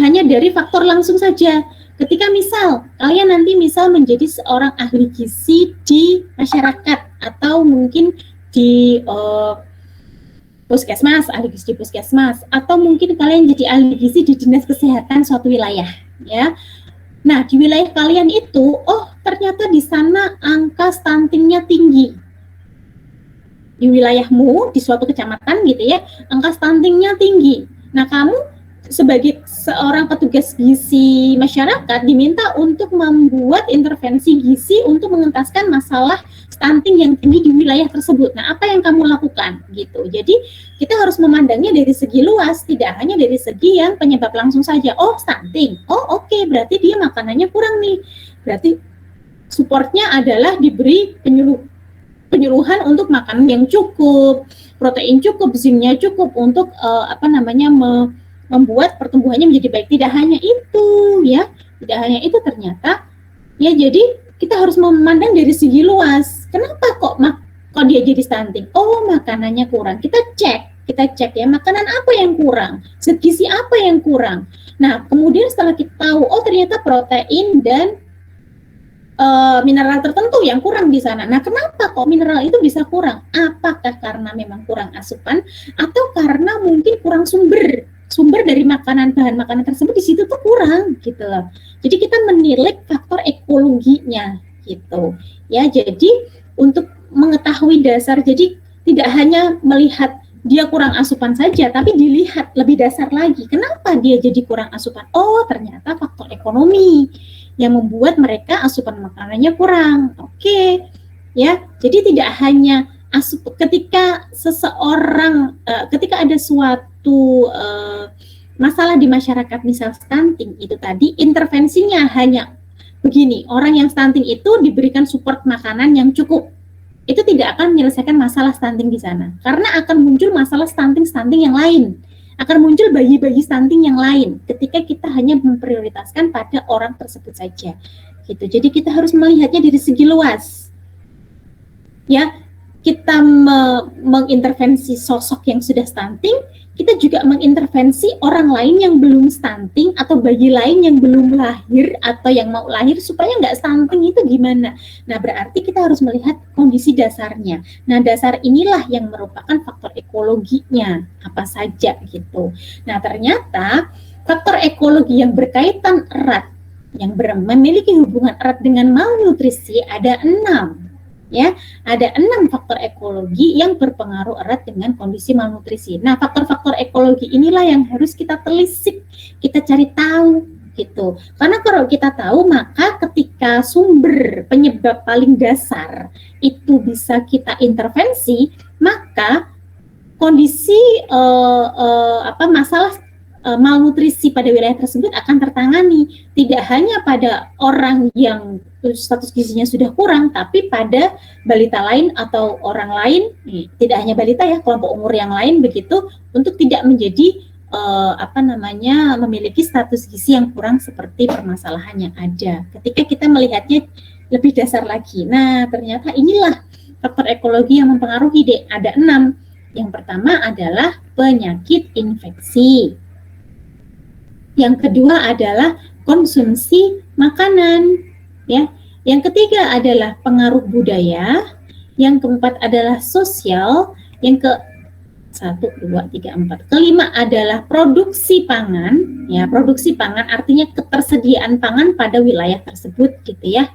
hanya dari faktor langsung saja. Ketika misal kalian nanti menjadi seorang ahli gizi di masyarakat atau mungkin di puskesmas, ahli gizi di puskesmas, atau mungkin kalian jadi ahli gizi di dinas kesehatan suatu wilayah ya. Nah, di wilayah kalian itu, oh ternyata di sana angka stuntingnya tinggi. Di wilayahmu, di suatu kecamatan gitu ya, angka stuntingnya tinggi. Nah, kamu sebagai seorang petugas gizi masyarakat diminta untuk membuat intervensi gizi untuk mengentaskan masalah stunting yang tinggi di wilayah tersebut. Nah, apa yang kamu lakukan gitu. Jadi, kita harus memandangnya dari segi luas, tidak hanya dari segi yang penyebab langsung saja. Oh, stunting. Oh, oke, berarti dia makanannya kurang nih. Berarti supportnya adalah diberi penyuluhan untuk makanan yang cukup, protein cukup, zinc-nya cukup untuk membuat pertumbuhannya menjadi baik. Tidak hanya itu ya, tidak hanya itu ternyata ya. Jadi kita harus memandang dari segi luas. Kenapa kok dia jadi stunting? Oh, makanannya kurang. Kita cek ya, makanan apa yang kurang, zat gizi apa yang kurang. Nah, kemudian setelah kita tahu, oh ternyata protein dan mineral tertentu yang kurang di sana. Nah, kenapa kok mineral itu bisa kurang? Apakah karena memang kurang asupan atau karena mungkin kurang sumber dari bahan makanan tersebut di situ tuh kurang gitu loh. Jadi kita menilik faktor ekologinya gitu. Ya, jadi untuk mengetahui dasar, jadi tidak hanya melihat dia kurang asupan saja, tapi dilihat lebih dasar lagi. Kenapa dia jadi kurang asupan? Oh, ternyata faktor ekonomi yang membuat mereka asupan makanannya kurang. Oke. Ya, jadi tidak hanya ketika seseorang ketika ada suatu masalah di masyarakat, misal stunting itu tadi, intervensinya hanya begini, orang yang stunting itu diberikan support makanan yang cukup. Itu tidak akan menyelesaikan masalah stunting di sana, karena akan muncul masalah stunting yang lain. Akan muncul bayi-bayi stunting yang lain ketika kita hanya memprioritaskan pada orang tersebut saja gitu. Jadi kita harus melihatnya dari segi luas ya. Kita mengintervensi sosok yang sudah stunting, kita juga mengintervensi orang lain yang belum stunting atau bayi lain yang belum lahir atau yang mau lahir supaya nggak stunting. Itu gimana? Nah, berarti kita harus melihat kondisi dasarnya. Nah, dasar inilah yang merupakan faktor ekologinya apa saja gitu. Nah, ternyata faktor ekologi yang berkaitan erat, yang memiliki hubungan erat dengan malnutrisi ada 6. Ya, ada 6 faktor ekologi yang berpengaruh erat dengan kondisi malnutrisi. Nah, faktor-faktor ekologi inilah yang harus kita telisik, kita cari tahu gitu. Karena kalau kita tahu, maka ketika sumber penyebab paling dasar itu bisa kita intervensi, maka kondisi masalah malnutrisi pada wilayah tersebut akan tertangani, tidak hanya pada orang yang status gizinya sudah kurang, tapi pada balita lain atau orang lain, tidak hanya balita ya, kelompok umur yang lain begitu, untuk tidak menjadi memiliki status gizi yang kurang seperti permasalahan yang ada. Ketika kita melihatnya lebih dasar lagi, nah ternyata inilah faktor ekologi yang mempengaruhi, Dek. Ada 6. Yang pertama adalah penyakit infeksi. Yang kedua adalah konsumsi makanan, ya. Yang ketiga adalah pengaruh budaya. Yang keempat adalah sosial. Yang kelima adalah produksi pangan, ya. Produksi pangan artinya ketersediaan pangan pada wilayah tersebut, gitu ya.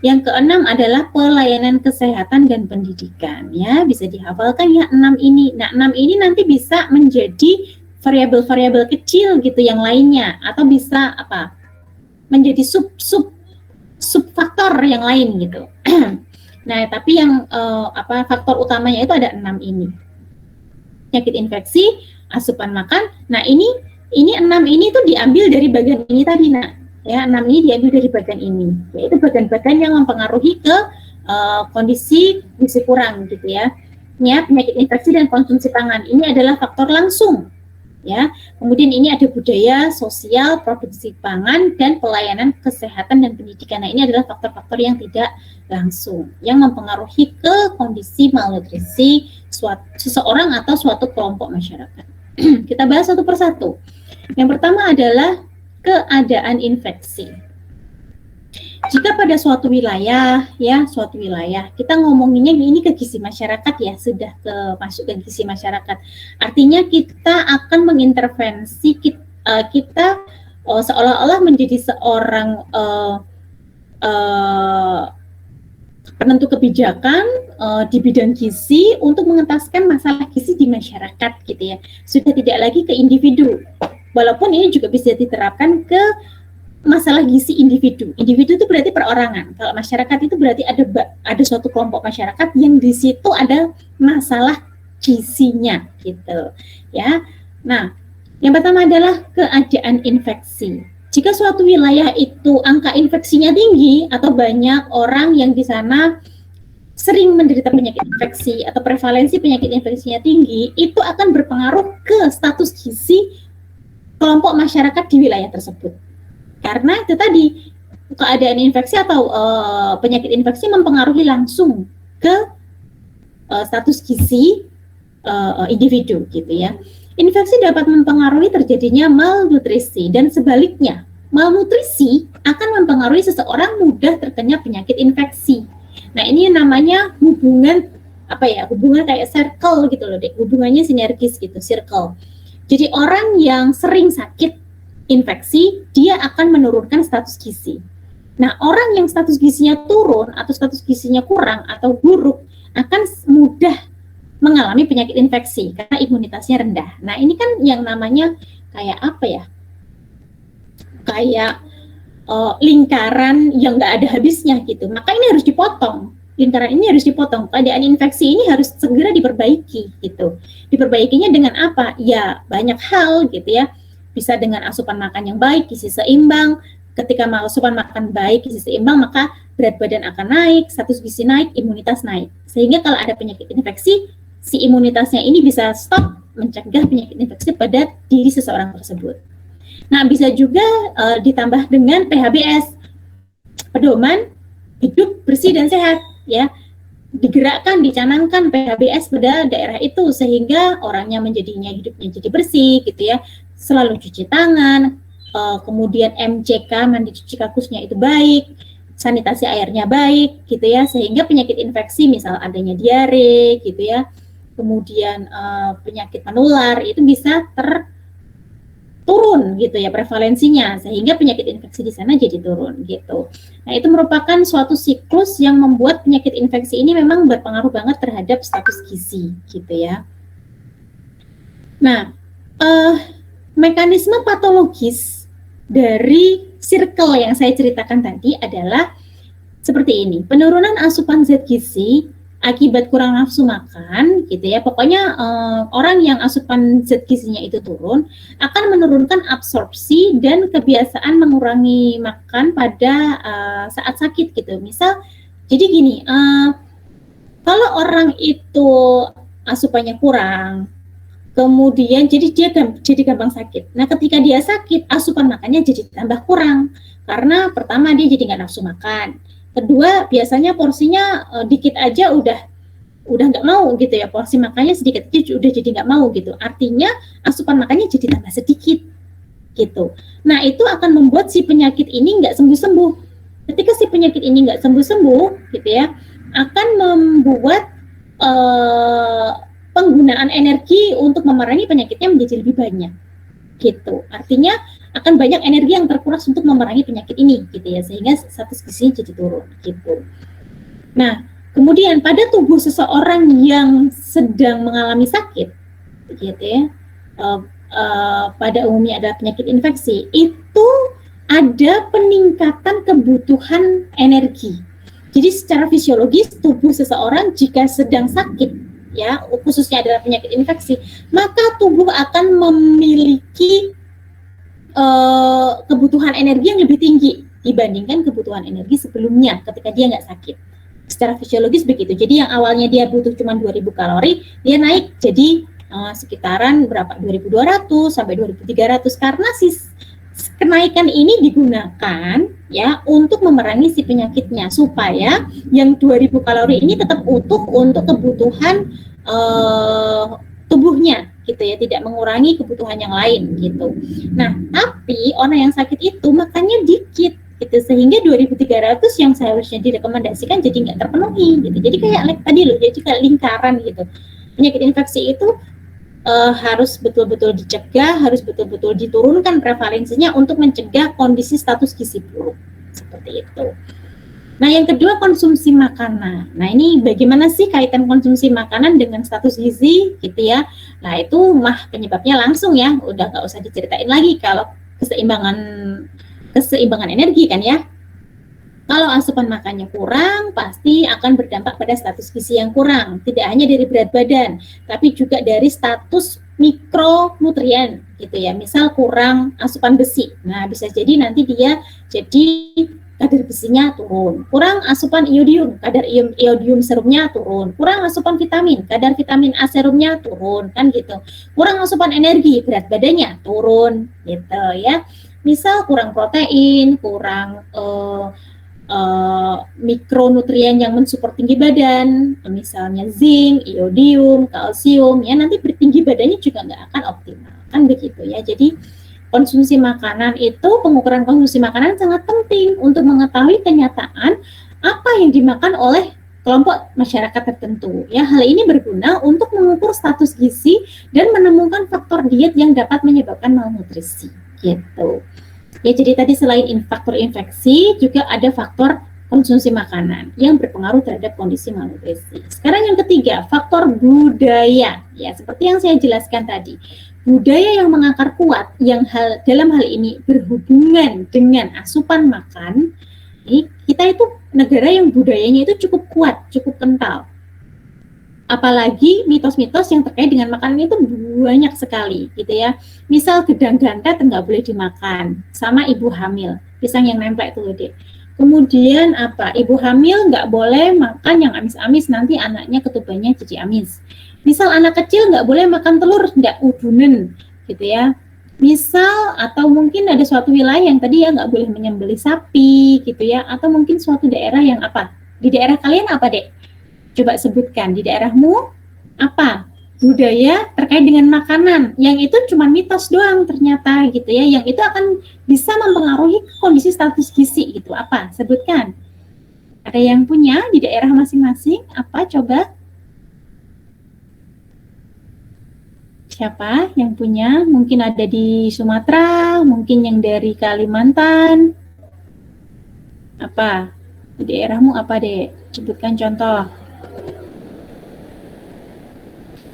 Yang keenam adalah pelayanan kesehatan dan pendidikan, ya. Bisa dihafalkan ya 6 ini. Nah, 6 ini nanti bisa menjadi variabel-variabel kecil gitu yang lainnya, atau bisa menjadi sub faktor yang lain gitu. Nah, tapi yang faktor utamanya itu ada 6 ini. Penyakit infeksi, asupan makan. Nah, ini 6 ini tuh diambil dari bagian ini tadi, Nak. Ya, 6 ini diambil dari bagian ini. Yaitu bagian-bagian yang mempengaruhi ke kondisi gizi kurang gitu ya. Ya, penyakit infeksi dan konsumsi pangan. Ini adalah faktor langsung. Ya, kemudian ini ada budaya, sosial, produksi pangan, dan pelayanan kesehatan dan pendidikan. Nah, ini adalah faktor-faktor yang tidak langsung yang mempengaruhi ke kondisi malnutrisi seseorang atau suatu kelompok masyarakat. Kita bahas satu persatu. Yang pertama adalah keadaan infeksi. Jika pada suatu wilayah, kita ngomonginnya ini ke gizi masyarakat ya, sudah masuk ke gizi masyarakat. Artinya kita akan mengintervensi kita seolah-olah menjadi seorang penentu kebijakan di bidang gizi untuk mengentaskan masalah gizi di masyarakat gitu ya. Sudah tidak lagi ke individu. Walaupun ini juga bisa diterapkan ke masalah gizi individu. Individu itu berarti perorangan. Kalau masyarakat itu berarti ada suatu kelompok masyarakat yang di situ ada masalah gizinya gitu. Ya. Nah, yang pertama adalah keadaan infeksi. Jika suatu wilayah itu angka infeksinya tinggi atau banyak orang yang di sana sering menderita penyakit infeksi atau prevalensi penyakit infeksinya tinggi, itu akan berpengaruh ke status gizi kelompok masyarakat di wilayah tersebut. Karena itu tadi, keadaan infeksi atau penyakit infeksi mempengaruhi langsung ke status gizi individu gitu ya. Infeksi dapat mempengaruhi terjadinya malnutrisi dan sebaliknya, malnutrisi akan mempengaruhi seseorang mudah terkena penyakit infeksi. Nah, ini namanya hubungan kayak circle gitu loh, Dek. Hubungannya sinergis gitu, circle. Jadi orang yang sering sakit infeksi, dia akan menurunkan status gizi. Nah, orang yang status gizinya turun atau status gizinya kurang atau buruk akan mudah mengalami penyakit infeksi karena imunitasnya rendah. Nah, ini kan yang namanya kayak lingkaran yang nggak ada habisnya gitu. Maka ini harus dipotong. Lingkaran ini harus dipotong. Keadaan infeksi ini harus segera diperbaiki gitu. Diperbaikinya dengan apa? Ya, banyak hal gitu ya. Bisa dengan asupan makan yang baik, gizi seimbang. Ketika asupan makan baik, gizi seimbang, maka berat badan akan naik, status gizi naik, imunitas naik. Sehingga kalau ada penyakit infeksi, si imunitasnya ini bisa stop mencegah penyakit infeksi pada diri seseorang tersebut. Nah, bisa juga ditambah dengan PHBS, pedoman hidup bersih dan sehat, ya. Digerakkan, dicanangkan PHBS pada daerah itu sehingga orangnya hidupnya jadi bersih gitu ya. Selalu cuci tangan, kemudian MCK, mandi cuci kakusnya itu baik, sanitasi airnya baik gitu ya, sehingga penyakit infeksi misal adanya diare gitu ya, kemudian penyakit menular itu bisa turun gitu ya prevalensinya, sehingga penyakit infeksi di sana jadi turun gitu. Nah, itu merupakan suatu siklus yang membuat penyakit infeksi ini memang berpengaruh banget terhadap status gizi gitu ya. Nah, mekanisme patologis dari circle yang saya ceritakan tadi adalah seperti ini. Penurunan asupan zat gizi akibat kurang nafsu makan gitu ya, pokoknya orang yang asupan zat gizinya itu turun akan menurunkan absorpsi dan kebiasaan mengurangi makan pada saat sakit gitu. Misal jadi gini, kalau orang itu asupannya kurang, kemudian jadi gampang sakit. Nah, ketika dia sakit, asupan makannya jadi tambah kurang karena pertama dia jadi nggak nafsu makan. Kedua, biasanya porsinya dikit aja udah nggak mau gitu ya, porsi makannya sedikit aja udah jadi nggak mau gitu. Artinya asupan makannya jadi tambah sedikit gitu. Nah, itu akan membuat si penyakit ini nggak sembuh-sembuh. Ketika si penyakit ini nggak sembuh-sembuh gitu ya, akan membuat penggunaan energi untuk memerangi penyakitnya menjadi lebih banyak gitu. Artinya akan banyak energi yang terkuras untuk memerangi penyakit ini gitu ya, sehingga status gizinya jadi turun gitu. Nah, kemudian pada tubuh seseorang yang sedang mengalami sakit gitu ya, pada umumnya adalah penyakit infeksi, itu ada peningkatan kebutuhan energi. Jadi secara fisiologis tubuh seseorang jika sedang sakit ya, khususnya adalah penyakit infeksi, maka tubuh akan memiliki kebutuhan energi yang lebih tinggi dibandingkan kebutuhan energi sebelumnya ketika dia nggak sakit. Secara fisiologis begitu. Jadi yang awalnya dia butuh cuma 2000 kalori, dia naik jadi sekitaran berapa? 2200 sampai 2300 karena kenaikan ini digunakan ya untuk memerangi si penyakitnya supaya yang 2000 kalori ini tetap utuh untuk kebutuhan tubuhnya gitu ya, tidak mengurangi kebutuhan yang lain gitu. Nah, tapi orang yang sakit itu makannya dikit gitu, sehingga 2300 yang seharusnya direkomendasikan jadi nggak terpenuhi gitu. Jadi kayak tadi loh, jadi kayak lingkaran gitu. Penyakit infeksi itu harus betul-betul dicegah, harus betul-betul diturunkan prevalensinya untuk mencegah kondisi status gizi buruk seperti itu. Nah, yang kedua konsumsi makanan. Nah, ini bagaimana sih kaitan konsumsi makanan dengan status gizi gitu ya. Nah, itu penyebabnya langsung ya, udah nggak usah diceritain lagi kalau keseimbangan energi kan ya. Kalau asupan makannya kurang, pasti akan berdampak pada status gizi yang kurang. Tidak hanya dari berat badan, tapi juga dari status mikronutrien gitu ya. Misal kurang asupan besi. Nah, bisa jadi nanti dia jadi kadar besinya turun. Kurang asupan iodium, kadar iodium serumnya turun. Kurang asupan vitamin, kadar vitamin A serumnya turun, kan gitu. Kurang asupan energi, berat badannya turun gitu ya. Misal kurang protein, kurang mikronutrien yang mensupport tinggi badan, misalnya zinc, iodium, kalsium, ya nanti tinggi badannya juga nggak akan optimal, kan begitu ya. Jadi konsumsi makanan itu, pengukuran konsumsi makanan sangat penting untuk mengetahui kenyataan apa yang dimakan oleh kelompok masyarakat tertentu. Ya, hal ini berguna untuk mengukur status gizi dan menemukan faktor diet yang dapat menyebabkan malnutrisi, gitu. Ya, jadi tadi selain faktor infeksi, juga ada faktor konsumsi makanan yang berpengaruh terhadap kondisi malnutrisi. Sekarang yang ketiga, faktor budaya. Ya, seperti yang saya jelaskan tadi. Budaya yang mengakar kuat, yang dalam hal ini berhubungan dengan asupan makan, ini kita itu negara yang budayanya itu cukup kuat, cukup kental. Apalagi mitos-mitos yang terkait dengan makanan itu banyak sekali gitu ya. Misal gedang gantet nggak boleh dimakan sama ibu hamil, pisang yang nempel itu deh. Kemudian ibu hamil nggak boleh makan yang amis-amis, nanti anaknya ketubannya jadi amis. Misal anak kecil nggak boleh makan telur, nggak udunen gitu ya. Misal atau mungkin ada suatu wilayah yang tadi ya nggak boleh menyembelih sapi gitu ya, atau mungkin suatu daerah yang di daerah kalian apa dek? Coba sebutkan di daerahmu apa budaya terkait dengan makanan yang itu cuma mitos doang ternyata gitu ya, yang itu akan bisa mempengaruhi kondisi status gizi gitu. Apa? Sebutkan. Ada yang punya di daerah masing-masing? Apa? Coba. Siapa yang punya? Mungkin ada di Sumatera, mungkin yang dari Kalimantan. Apa? Di daerahmu apa deh? Sebutkan contoh.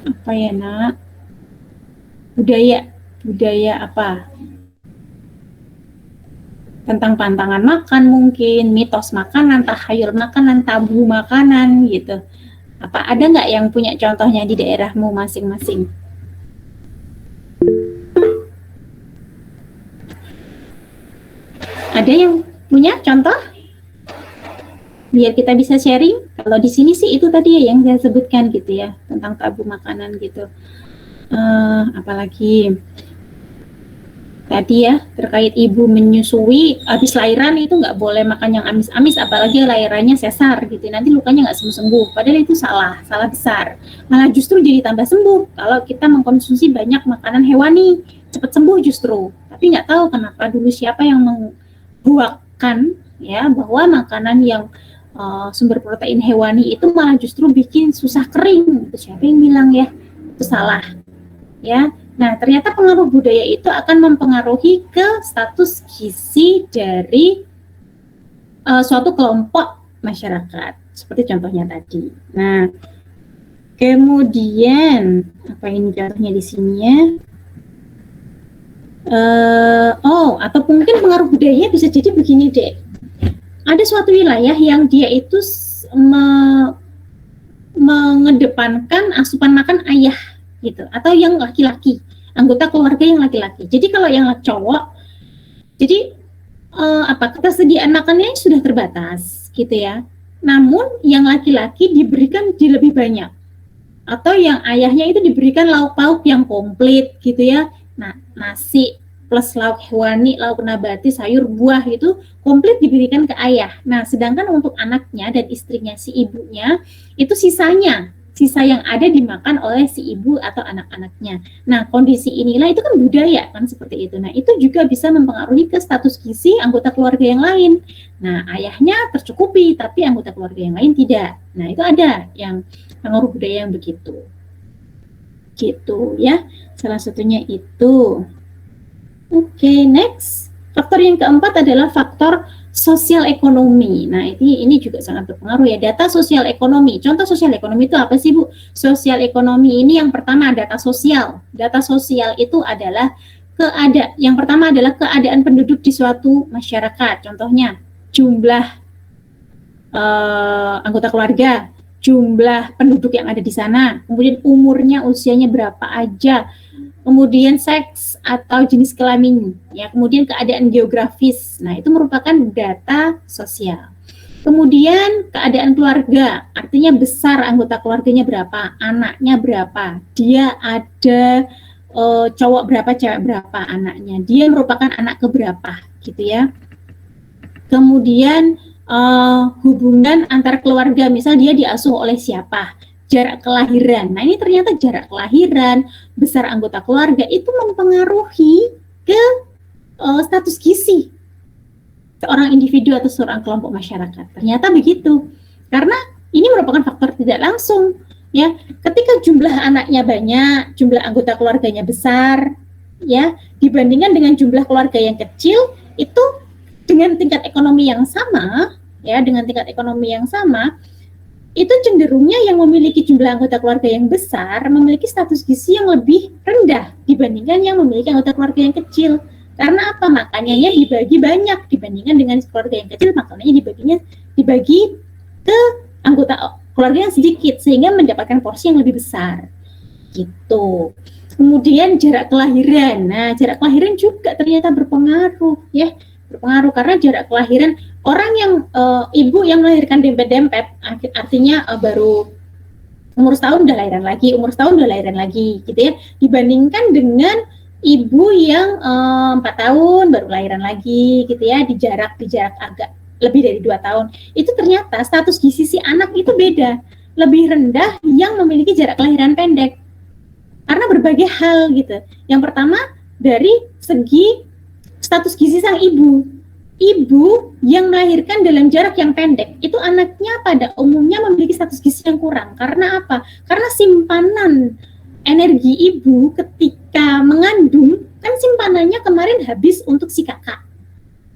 Apa ya nak? Budaya apa? Tentang pantangan makan mungkin, mitos makanan, tahayul makanan, tabu makanan gitu. Apa ada nggak yang punya contohnya di daerahmu masing-masing? Ada yang punya contoh? Biar kita bisa sharing. Kalau di sini sih itu tadi ya yang saya sebutkan gitu ya, tentang tabu makanan gitu. Apalagi tadi ya terkait ibu menyusui habis lahiran itu nggak boleh makan yang amis-amis, apalagi lahirannya sesar gitu, nanti lukanya nggak sembuh-sembuh, padahal itu salah besar, malah justru jadi tambah sembuh kalau kita mengkonsumsi banyak makanan hewani, cepat sembuh justru. Tapi nggak tahu kenapa dulu siapa yang membuatkan ya bahwa makanan yang sumber protein hewani itu malah justru bikin susah kering, itu siapa yang bilang ya, itu salah ya. Nah, ternyata pengaruh budaya itu akan mempengaruhi ke status gizi dari suatu kelompok masyarakat, seperti contohnya tadi. Nah, kemudian apa ini contohnya di sini ya? Atau mungkin pengaruh budaya bisa jadi begini deh. Ada suatu wilayah yang dia itu mengedepankan asupan makan ayah gitu, atau yang laki-laki, anggota keluarga yang laki-laki. Jadi kalau yang cowok, jadi ketersediaan makannya sudah terbatas gitu ya. Namun yang laki-laki diberikan di lebih banyak, atau yang ayahnya itu diberikan lauk pauk yang komplit gitu ya. Nah, nasi plus lauk hewani, lauk nabati, sayur, buah itu komplit diberikan ke ayah. Nah, sedangkan untuk anaknya dan istrinya, si ibunya, itu sisa yang ada dimakan oleh si ibu atau anak-anaknya. Nah, kondisi inilah itu kan budaya kan seperti itu. Nah, itu juga bisa mempengaruhi ke status gizi anggota keluarga yang lain. Nah, ayahnya tercukupi, tapi anggota keluarga yang lain tidak. Nah, itu ada yang pengaruh budaya yang begitu. Gitu ya. Salah satunya itu. Oke, next. Faktor yang keempat adalah faktor sosial ekonomi. Nah, ini juga sangat berpengaruh ya. Data sosial ekonomi. Contoh sosial ekonomi itu apa sih, Bu? Sosial ekonomi ini yang pertama data sosial. Data sosial itu adalah yang pertama adalah keadaan penduduk di suatu masyarakat. Contohnya, jumlah anggota keluarga, jumlah penduduk yang ada di sana, kemudian umurnya, usianya berapa aja, kemudian seks atau jenis kelamin, ya, kemudian keadaan geografis. Nah, itu merupakan data sosial. Kemudian keadaan keluarga, artinya besar anggota keluarganya berapa, anaknya berapa, dia ada cowok berapa, cewek berapa anaknya, dia merupakan anak keberapa, gitu ya. Kemudian hubungan antar keluarga, misal dia diasuh oleh siapa, jarak kelahiran. Nah, ini ternyata jarak kelahiran, besar anggota keluarga itu mempengaruhi ke status gizi seorang individu atau seorang kelompok masyarakat. Ternyata begitu. Karena ini merupakan faktor tidak langsung ya. Ketika jumlah anaknya banyak, jumlah anggota keluarganya besar ya, dibandingkan dengan jumlah keluarga yang kecil, itu dengan tingkat ekonomi yang sama ya, itu cenderungnya yang memiliki jumlah anggota keluarga yang besar memiliki status gizi yang lebih rendah dibandingkan yang memiliki anggota keluarga yang kecil. Karena apa? Makanannya dibagi banyak dibandingkan dengan keluarga yang kecil, makanannya dibagi ke anggota keluarga yang sedikit sehingga mendapatkan porsi yang lebih besar. Gitu. Kemudian jarak kelahiran. Nah, jarak kelahiran juga ternyata berpengaruh ya. Berpengaruh karena jarak kelahiran orang yang ibu yang melahirkan dempet-dempet, artinya baru umur setahun udah lahiran lagi, gitu ya, dibandingkan dengan ibu yang 4 tahun baru lahiran lagi, gitu ya, di jarak agak lebih dari 2 tahun, itu ternyata status gizi si anak itu beda, lebih rendah yang memiliki jarak kelahiran pendek, karena berbagai hal gitu. Yang pertama dari segi status gizi sang ibu yang melahirkan dalam jarak yang pendek, itu anaknya pada umumnya memiliki status gizi yang kurang. Karena apa? Karena simpanan energi ibu ketika mengandung, kan simpanannya kemarin habis untuk si kakak.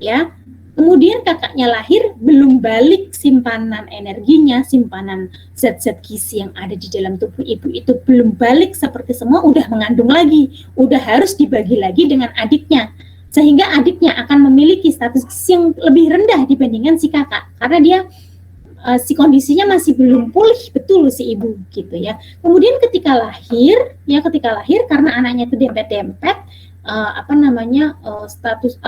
Ya. Kemudian kakaknya lahir, belum balik simpanan energinya, simpanan zat-zat gizi yang ada di dalam tubuh ibu itu belum balik seperti semua, udah mengandung lagi, udah harus dibagi lagi dengan adiknya. Sehingga adiknya akan memiliki status gizi yang lebih rendah dibandingkan si kakak, karena dia si kondisinya masih belum pulih betul si ibu gitu ya. Kemudian ketika lahir karena anaknya itu dempet-dempet, status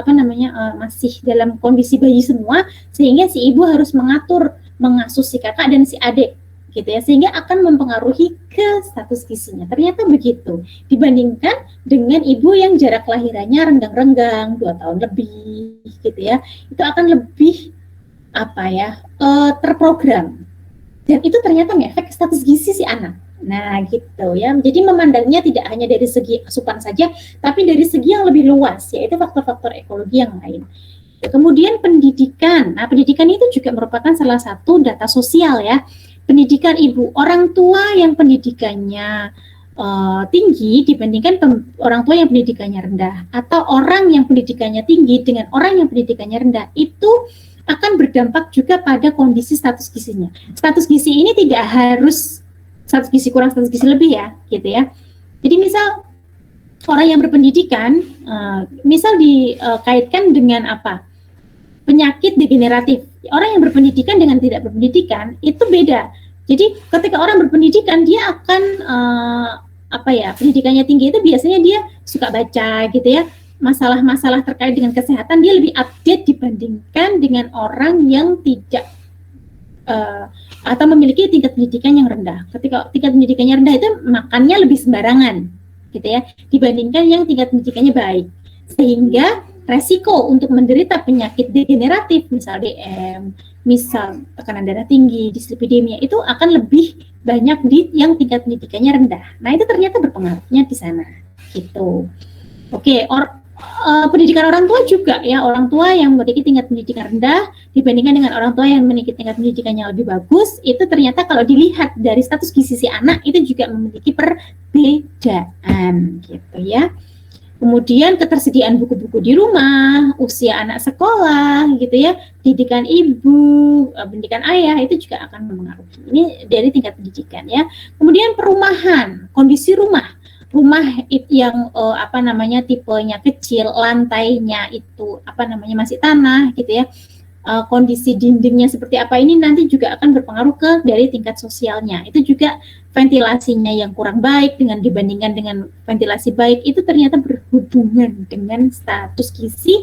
masih dalam kondisi bayi semua, sehingga si ibu harus mengasuh si kakak dan si adik gitu ya, sehingga akan mempengaruhi ke status gizinya. Ternyata begitu, dibandingkan dengan ibu yang jarak lahirannya renggang-renggang 2 tahun lebih gitu ya, itu akan lebih terprogram, dan itu ternyata ngefek status gizi si anak. Nah gitu ya, jadi memandangnya tidak hanya dari segi asupan saja, tapi dari segi yang lebih luas, yaitu faktor-faktor ekologi yang lain. Kemudian pendidikan, nah pendidikan itu juga merupakan salah satu data sosial ya. Pendidikan ibu, orang tua yang pendidikannya tinggi dibandingkan orang tua yang pendidikannya rendah, atau orang yang pendidikannya tinggi dengan orang yang pendidikannya rendah, itu akan berdampak juga pada kondisi status gizinya. Status gizi ini tidak harus status gizi kurang, status gizi lebih ya, gitu ya. Jadi misal orang yang berpendidikan, misal dikaitkan dengan penyakit degeneratif. Orang yang berpendidikan dengan tidak berpendidikan itu beda. Jadi ketika orang berpendidikan, dia akan pendidikannya tinggi itu biasanya dia suka baca gitu ya. Masalah-masalah terkait dengan kesehatan dia lebih update dibandingkan dengan orang yang tidak atau memiliki tingkat pendidikan yang rendah. Ketika tingkat pendidikannya rendah itu makannya lebih sembarangan gitu ya, dibandingkan yang tingkat pendidikannya baik. Sehingga resiko untuk menderita penyakit degeneratif, misal DM, misal tekanan darah tinggi, dislipidemia, itu akan lebih banyak di yang tingkat pendidikannya rendah. Nah itu ternyata berpengaruhnya di sana gitu. Oke, pendidikan orang tua juga ya, orang tua yang memiliki tingkat pendidikan rendah dibandingkan dengan orang tua yang memiliki tingkat pendidikannya lebih bagus, itu ternyata kalau dilihat dari status gizi si anak itu juga memiliki perbedaan gitu ya. Kemudian ketersediaan buku-buku di rumah, usia anak sekolah gitu ya, pendidikan ibu, pendidikan ayah itu juga akan mempengaruhi. Ini dari tingkat pendidikan ya. Kemudian perumahan, kondisi rumah yang tipenya kecil, lantainya itu masih tanah gitu ya. Kondisi dindingnya seperti apa ini nanti juga akan berpengaruh ke dari tingkat sosialnya. Itu juga ventilasinya yang kurang baik dibandingkan dengan ventilasi baik, itu ternyata berhubungan dengan status gizi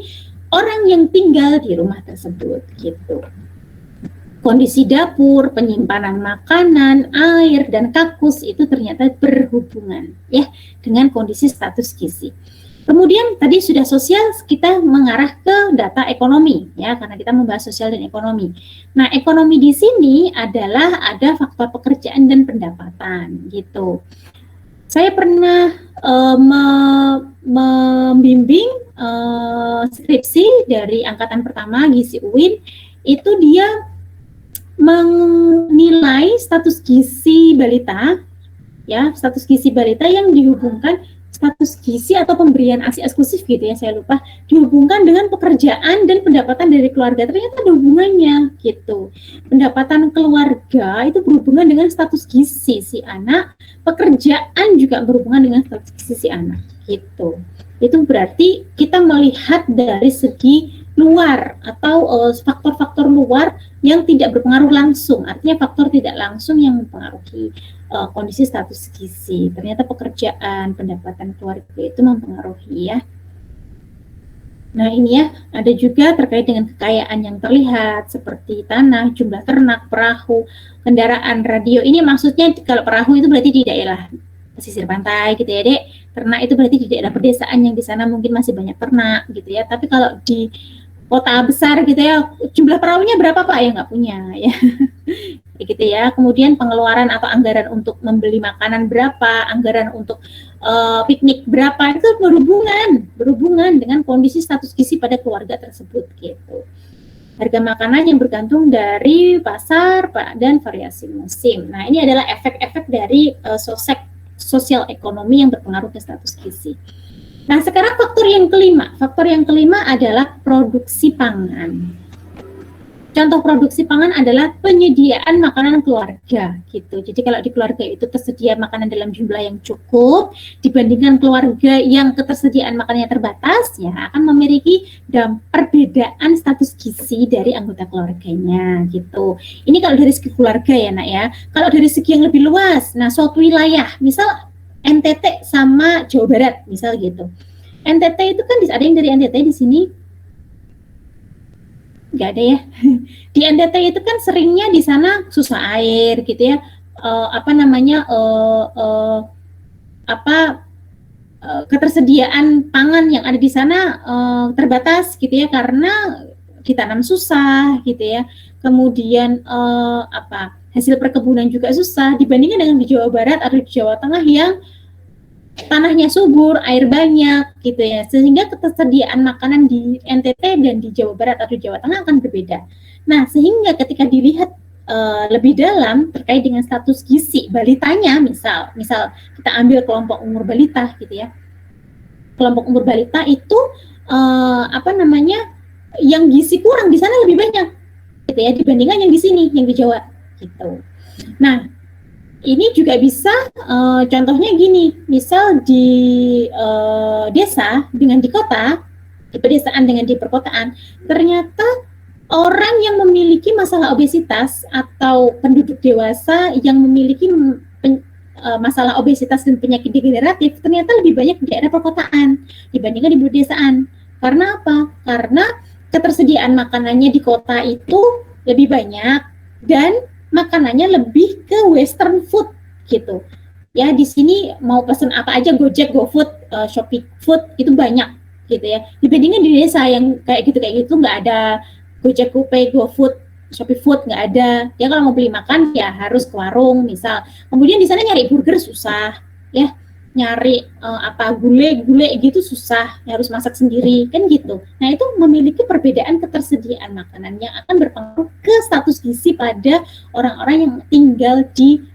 orang yang tinggal di rumah tersebut gitu. Kondisi dapur, penyimpanan makanan, air, dan kakus itu ternyata berhubungan ya dengan kondisi status gizi. Kemudian tadi sudah sosial, kita mengarah ke data ekonomi ya, karena kita membahas sosial dan ekonomi. Nah, ekonomi di sini adalah ada faktor pekerjaan dan pendapatan gitu. Saya pernah membimbing skripsi dari angkatan pertama gizi UIN, itu dia menilai status gizi balita ya, status gizi balita yang dihubungkan status gizi atau pemberian ASI eksklusif gitu ya, saya lupa, dihubungkan dengan pekerjaan dan pendapatan dari keluarga. Ternyata ada hubungannya gitu. Pendapatan keluarga itu berhubungan dengan status gizi si anak, pekerjaan juga berhubungan dengan status gizi si anak gitu. Itu berarti kita melihat dari segi luar atau faktor-faktor luar yang tidak berpengaruh langsung, artinya faktor tidak langsung yang mempengaruhi kondisi status gizi. Ternyata pekerjaan, pendapatan keluarga itu mempengaruhi ya. Nah ini ya, ada juga terkait dengan kekayaan yang terlihat seperti tanah, jumlah ternak, perahu, kendaraan, radio. Ini maksudnya kalau perahu itu berarti di daerah pesisir pantai gitu ya Dek. Ternak itu berarti di daerah pedesaan yang di sana mungkin masih banyak ternak gitu ya. Tapi kalau di kota besar gitu ya, jumlah perahunya berapa Pak? Ya nggak punya ya. Gitu ya. Kemudian pengeluaran atau anggaran untuk membeli makanan berapa, anggaran untuk piknik berapa, itu berhubungan dengan kondisi status gizi pada keluarga tersebut gitu. Harga makanan yang bergantung dari pasar dan variasi musim. Nah, ini adalah efek-efek dari sosial ekonomi yang berpengaruh ke status gizi. Nah, sekarang faktor yang kelima adalah produksi pangan. contoh produksi pangan adalah penyediaan makanan keluarga gitu. Jadi kalau di keluarga itu tersedia makanan dalam jumlah yang cukup dibandingkan keluarga yang ketersediaan makanannya terbatas, ya akan memiliki perbedaan status gizi dari anggota keluarganya gitu. Ini kalau dari segi keluarga ya nak ya. Kalau dari segi yang lebih luas, nah suatu wilayah, misal NTT sama Jawa Barat, misal gitu. NTT itu kan ada yang dari NTT di sini? Nggak ada ya. Di NTT itu kan seringnya di sana susah air gitu ya. Ketersediaan pangan yang ada di sana terbatas gitu ya karena ditanam susah gitu ya. Kemudian hasil perkebunan juga susah dibandingkan dengan di Jawa Barat atau di Jawa Tengah yang tanahnya subur, air banyak gitu ya. Sehingga ketersediaan makanan di NTT dan di Jawa Barat atau Jawa Tengah akan berbeda. Nah, sehingga ketika dilihat lebih dalam terkait dengan status gizi balitanya, misal kita ambil kelompok umur balita gitu ya. Kelompok umur balita itu yang gizi kurang di sana lebih banyak gitu ya dibandingkan yang di sini, yang di Jawa gitu. Nah, ini juga bisa contohnya gini, misal di desa dengan di kota, di pedesaan dengan di perkotaan, ternyata orang yang memiliki masalah obesitas atau penduduk dewasa yang memiliki masalah obesitas dan penyakit degeneratif ternyata lebih banyak di daerah perkotaan dibandingkan di pedesaan. Karena apa? Karena ketersediaan makanannya di kota itu lebih banyak dan makanannya lebih ke western food gitu. Ya di sini mau pesen apa aja Gojek, GoFood, Shopee Food itu banyak gitu ya. Dibandingkan di desa yang kayak gitu nggak ada Gojek, GoPay, GoFood, Shopee Food nggak ada. Ya kalau mau beli makan ya harus ke warung misal. Kemudian di sana nyari burger susah, ya nyari gulai gitu susah, harus masak sendiri kan gitu. Nah itu memiliki perbedaan ketersediaan makanan yang akan berpengaruh ke status gizi pada orang-orang yang tinggal di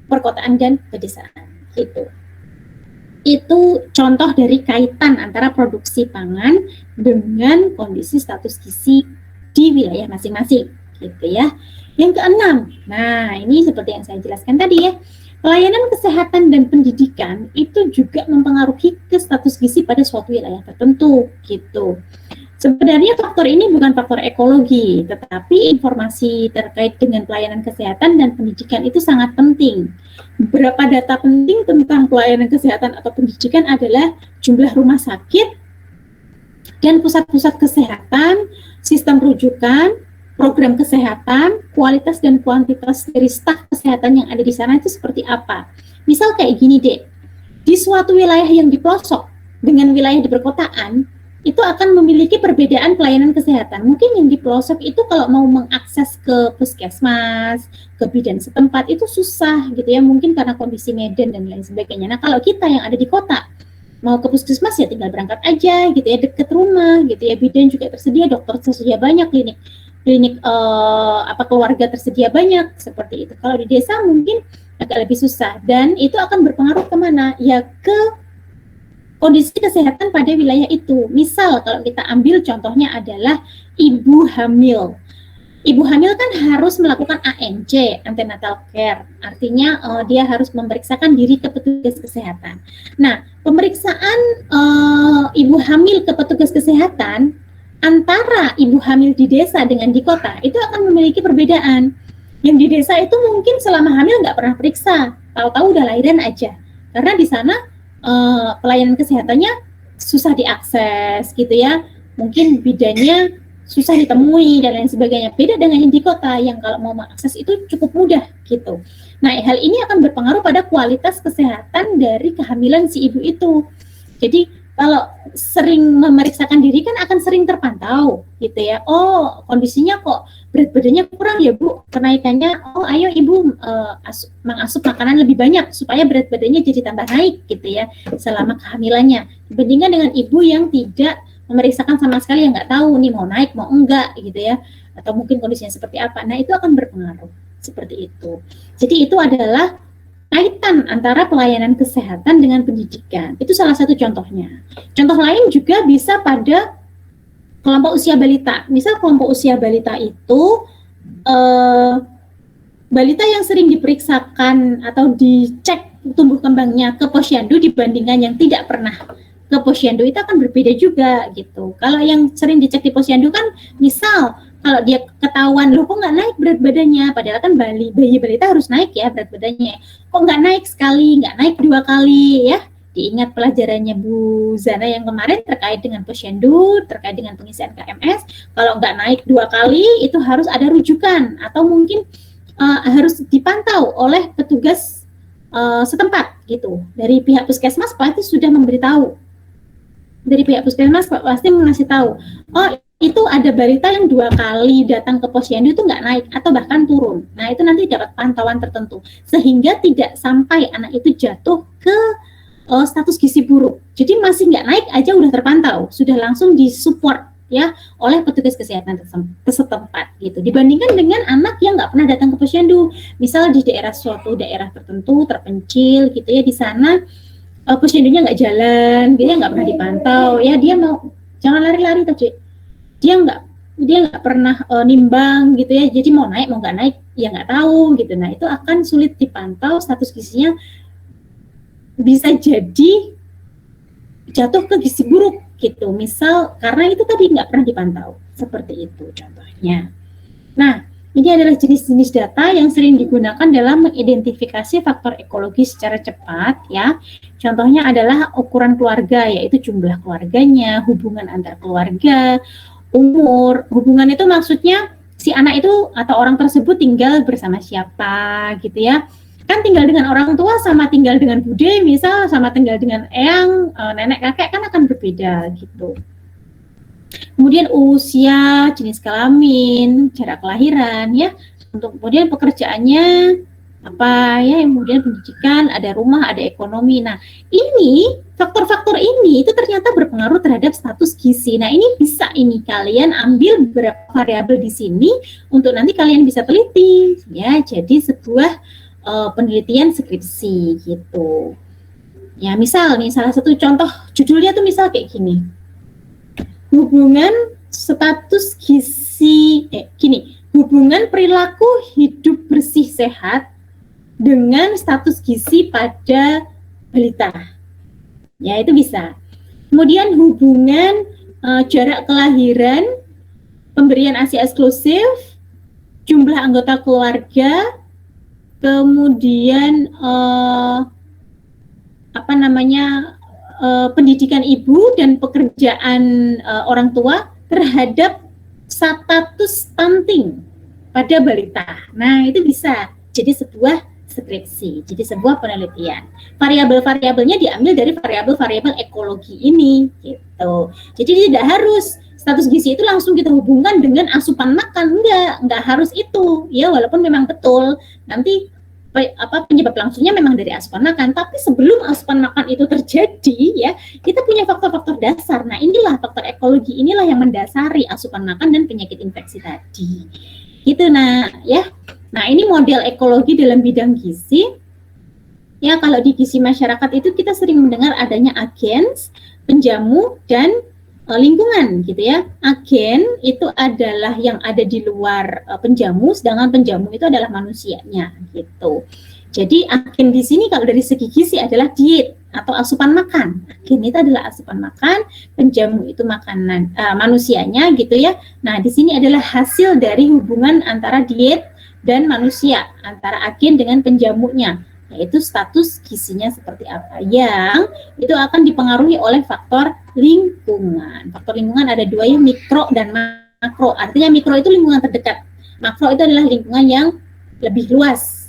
perkotaan dan pedesaan gitu. Itu contoh dari kaitan antara produksi pangan dengan kondisi status gizi di wilayah masing-masing gitu ya. Yang keenam, nah ini seperti yang saya jelaskan tadi ya, pelayanan kesehatan dan pendidikan itu juga mempengaruhi ke status gizi pada suatu wilayah tertentu gitu. Sebenarnya faktor ini bukan faktor ekologi, tetapi informasi terkait dengan pelayanan kesehatan dan pendidikan itu sangat penting. Beberapa data penting tentang pelayanan kesehatan atau pendidikan adalah jumlah rumah sakit dan pusat-pusat kesehatan, sistem rujukan, program kesehatan, kualitas dan kuantitas dari staf kesehatan yang ada di sana itu seperti apa. Misal kayak gini deh, di suatu wilayah yang di pelosok dengan wilayah di perkotaan, itu akan memiliki perbedaan pelayanan kesehatan. Mungkin yang di pelosok itu kalau mau mengakses ke puskesmas, ke bidan setempat itu susah gitu ya, mungkin karena kondisi medan dan lain sebagainya. Nah kalau kita yang ada di kota, mau ke puskesmas ya tinggal berangkat aja gitu ya, deket rumah gitu ya, bidan juga tersedia, dokter tersedia banyak, klinik keluarga tersedia banyak seperti itu. Kalau di desa mungkin agak lebih susah dan itu akan berpengaruh kemana? Ya ke kondisi kesehatan pada wilayah itu. Misal kalau kita ambil contohnya adalah ibu hamil. Ibu hamil kan harus melakukan ANC, antenatal care. Artinya dia harus memeriksakan diri ke petugas kesehatan. Nah, pemeriksaan ibu hamil ke petugas kesehatan antara ibu hamil di desa dengan di kota itu akan memiliki perbedaan. Yang di desa itu mungkin selama hamil nggak pernah periksa, tahu-tahu udah lahiran aja. Karena di sana pelayanan kesehatannya susah diakses gitu ya. Mungkin bidannya susah ditemui dan lain sebagainya. Beda dengan yang di kota yang kalau mau mengakses itu cukup mudah gitu. Nah, hal ini akan berpengaruh pada kualitas kesehatan dari kehamilan si ibu itu. Jadi kalau sering memeriksakan diri kan akan sering terpantau gitu ya. Oh, kondisinya kok berat badannya kurang ya Bu, kenaikannya. Oh, ayo Ibu mengasup makanan lebih banyak supaya berat badannya jadi tambah naik gitu ya selama kehamilannya. Dibandingkan dengan ibu yang tidak memeriksakan sama sekali, yang nggak tahu nih mau naik mau enggak gitu ya, atau mungkin kondisinya seperti apa. Nah, itu akan berpengaruh seperti itu. Jadi itu adalah kaitan antara pelayanan kesehatan dengan pendidikan. Itu salah satu contohnya. Contoh lain juga bisa pada kelompok usia balita. Misal kelompok usia balita itu balita yang sering diperiksakan atau dicek tumbuh kembangnya ke posyandu dibandingkan yang tidak pernah ke posyandu itu akan berbeda juga gitu. Kalau yang sering dicek di posyandu kan misal kalau dia ketahuan loh kok nggak naik berat badannya, padahal kan bayi balita harus naik ya berat badannya, kok nggak naik sekali, nggak naik 2 kali ya. Diingat pelajarannya Bu Zana yang kemarin terkait dengan posyandu, terkait dengan pengisian KMS, kalau nggak naik 2 kali itu harus ada rujukan atau mungkin harus dipantau oleh petugas setempat gitu. Dari pihak puskesmas pasti sudah memberitahu. Dari pihak puskesmas pasti mengasih tahu, oh itu ada balita yang 2 kali datang ke posyandu itu nggak naik atau bahkan turun. Nah itu nanti dapat pantauan tertentu sehingga tidak sampai anak itu jatuh ke status gizi buruk. Jadi masih nggak naik aja udah terpantau, sudah langsung disupport ya oleh petugas kesehatan setempat gitu. Dibandingkan dengan anak yang nggak pernah datang ke posyandu, misal di suatu daerah tertentu terpencil gitu ya, di sana posyandunya nggak jalan, dia nggak pernah dipantau ya, dia mau jangan lari-lari tadi, dia nggak pernah nimbang gitu ya, jadi mau naik mau nggak naik ya nggak tahu gitu. Nah itu akan sulit dipantau status gizinya, bisa jadi jatuh ke gizi buruk gitu, misal karena itu tadi nggak pernah dipantau, seperti itu contohnya. Nah, ini adalah jenis-jenis data yang sering digunakan dalam mengidentifikasi faktor ekologi secara cepat ya. Contohnya adalah ukuran keluarga, yaitu jumlah keluarganya, hubungan antar keluarga, umur. Hubungan itu maksudnya si anak itu atau orang tersebut tinggal bersama siapa gitu ya. Kan tinggal dengan orang tua sama tinggal dengan bude, misal sama tinggal dengan eyang, nenek kakek kan akan berbeda gitu. Kemudian usia, jenis kelamin, cara kelahiran ya. Untuk kemudian pekerjaannya apa ya, kemudian pendidikan, ada rumah, ada ekonomi. Nah, ini faktor-faktor ini itu ternyata berpengaruh terhadap status gizi. Nah, ini bisa ini kalian ambil beberapa variabel di sini untuk nanti kalian bisa teliti ya. Jadi sebuah penelitian skripsi gitu. Ya, misal nih salah satu contoh judulnya tuh misal kayak gini. Hubungan status gizi hubungan perilaku hidup bersih sehat dengan status gizi pada balita. Ya, itu bisa. Kemudian hubungan jarak kelahiran, pemberian ASI eksklusif, jumlah anggota keluarga, kemudian pendidikan ibu dan pekerjaan orang tua terhadap status stunting pada balita. Nah, itu bisa jadi sebuah skripsi, jadi sebuah penelitian. Variabel-variabelnya diambil dari variabel-variabel ekologi ini gitu. Jadi tidak harus status gizi itu langsung kita hubungkan dengan asupan makan, enggak harus itu ya, walaupun memang betul nanti penyebab langsungnya memang dari asupan makan, tapi sebelum asupan makan itu terjadi ya, kita punya faktor-faktor dasar. Nah, inilah faktor ekologi, inilah yang mendasari asupan makan dan penyakit infeksi tadi gitu. Nah ya, nah ini model ekologi dalam bidang gizi ya. Kalau di gizi masyarakat itu kita sering mendengar adanya agens, penjamu, dan lingkungan gitu ya. Agen itu adalah yang ada di luar penjamu, sedangkan penjamu itu adalah manusianya gitu. Jadi agen di sini kalau dari segi gizi adalah diet atau asupan makan. Agen itu adalah asupan makan, penjamu itu makanan manusianya gitu ya. Nah, di sini adalah hasil dari hubungan antara diet dan manusia, antara agen dengan penjamunya, yaitu status gizinya seperti apa, yang itu akan dipengaruhi oleh faktor lingkungan. Faktor lingkungan ada 2 ya, mikro dan makro. Artinya mikro itu lingkungan terdekat, makro itu adalah lingkungan yang lebih luas.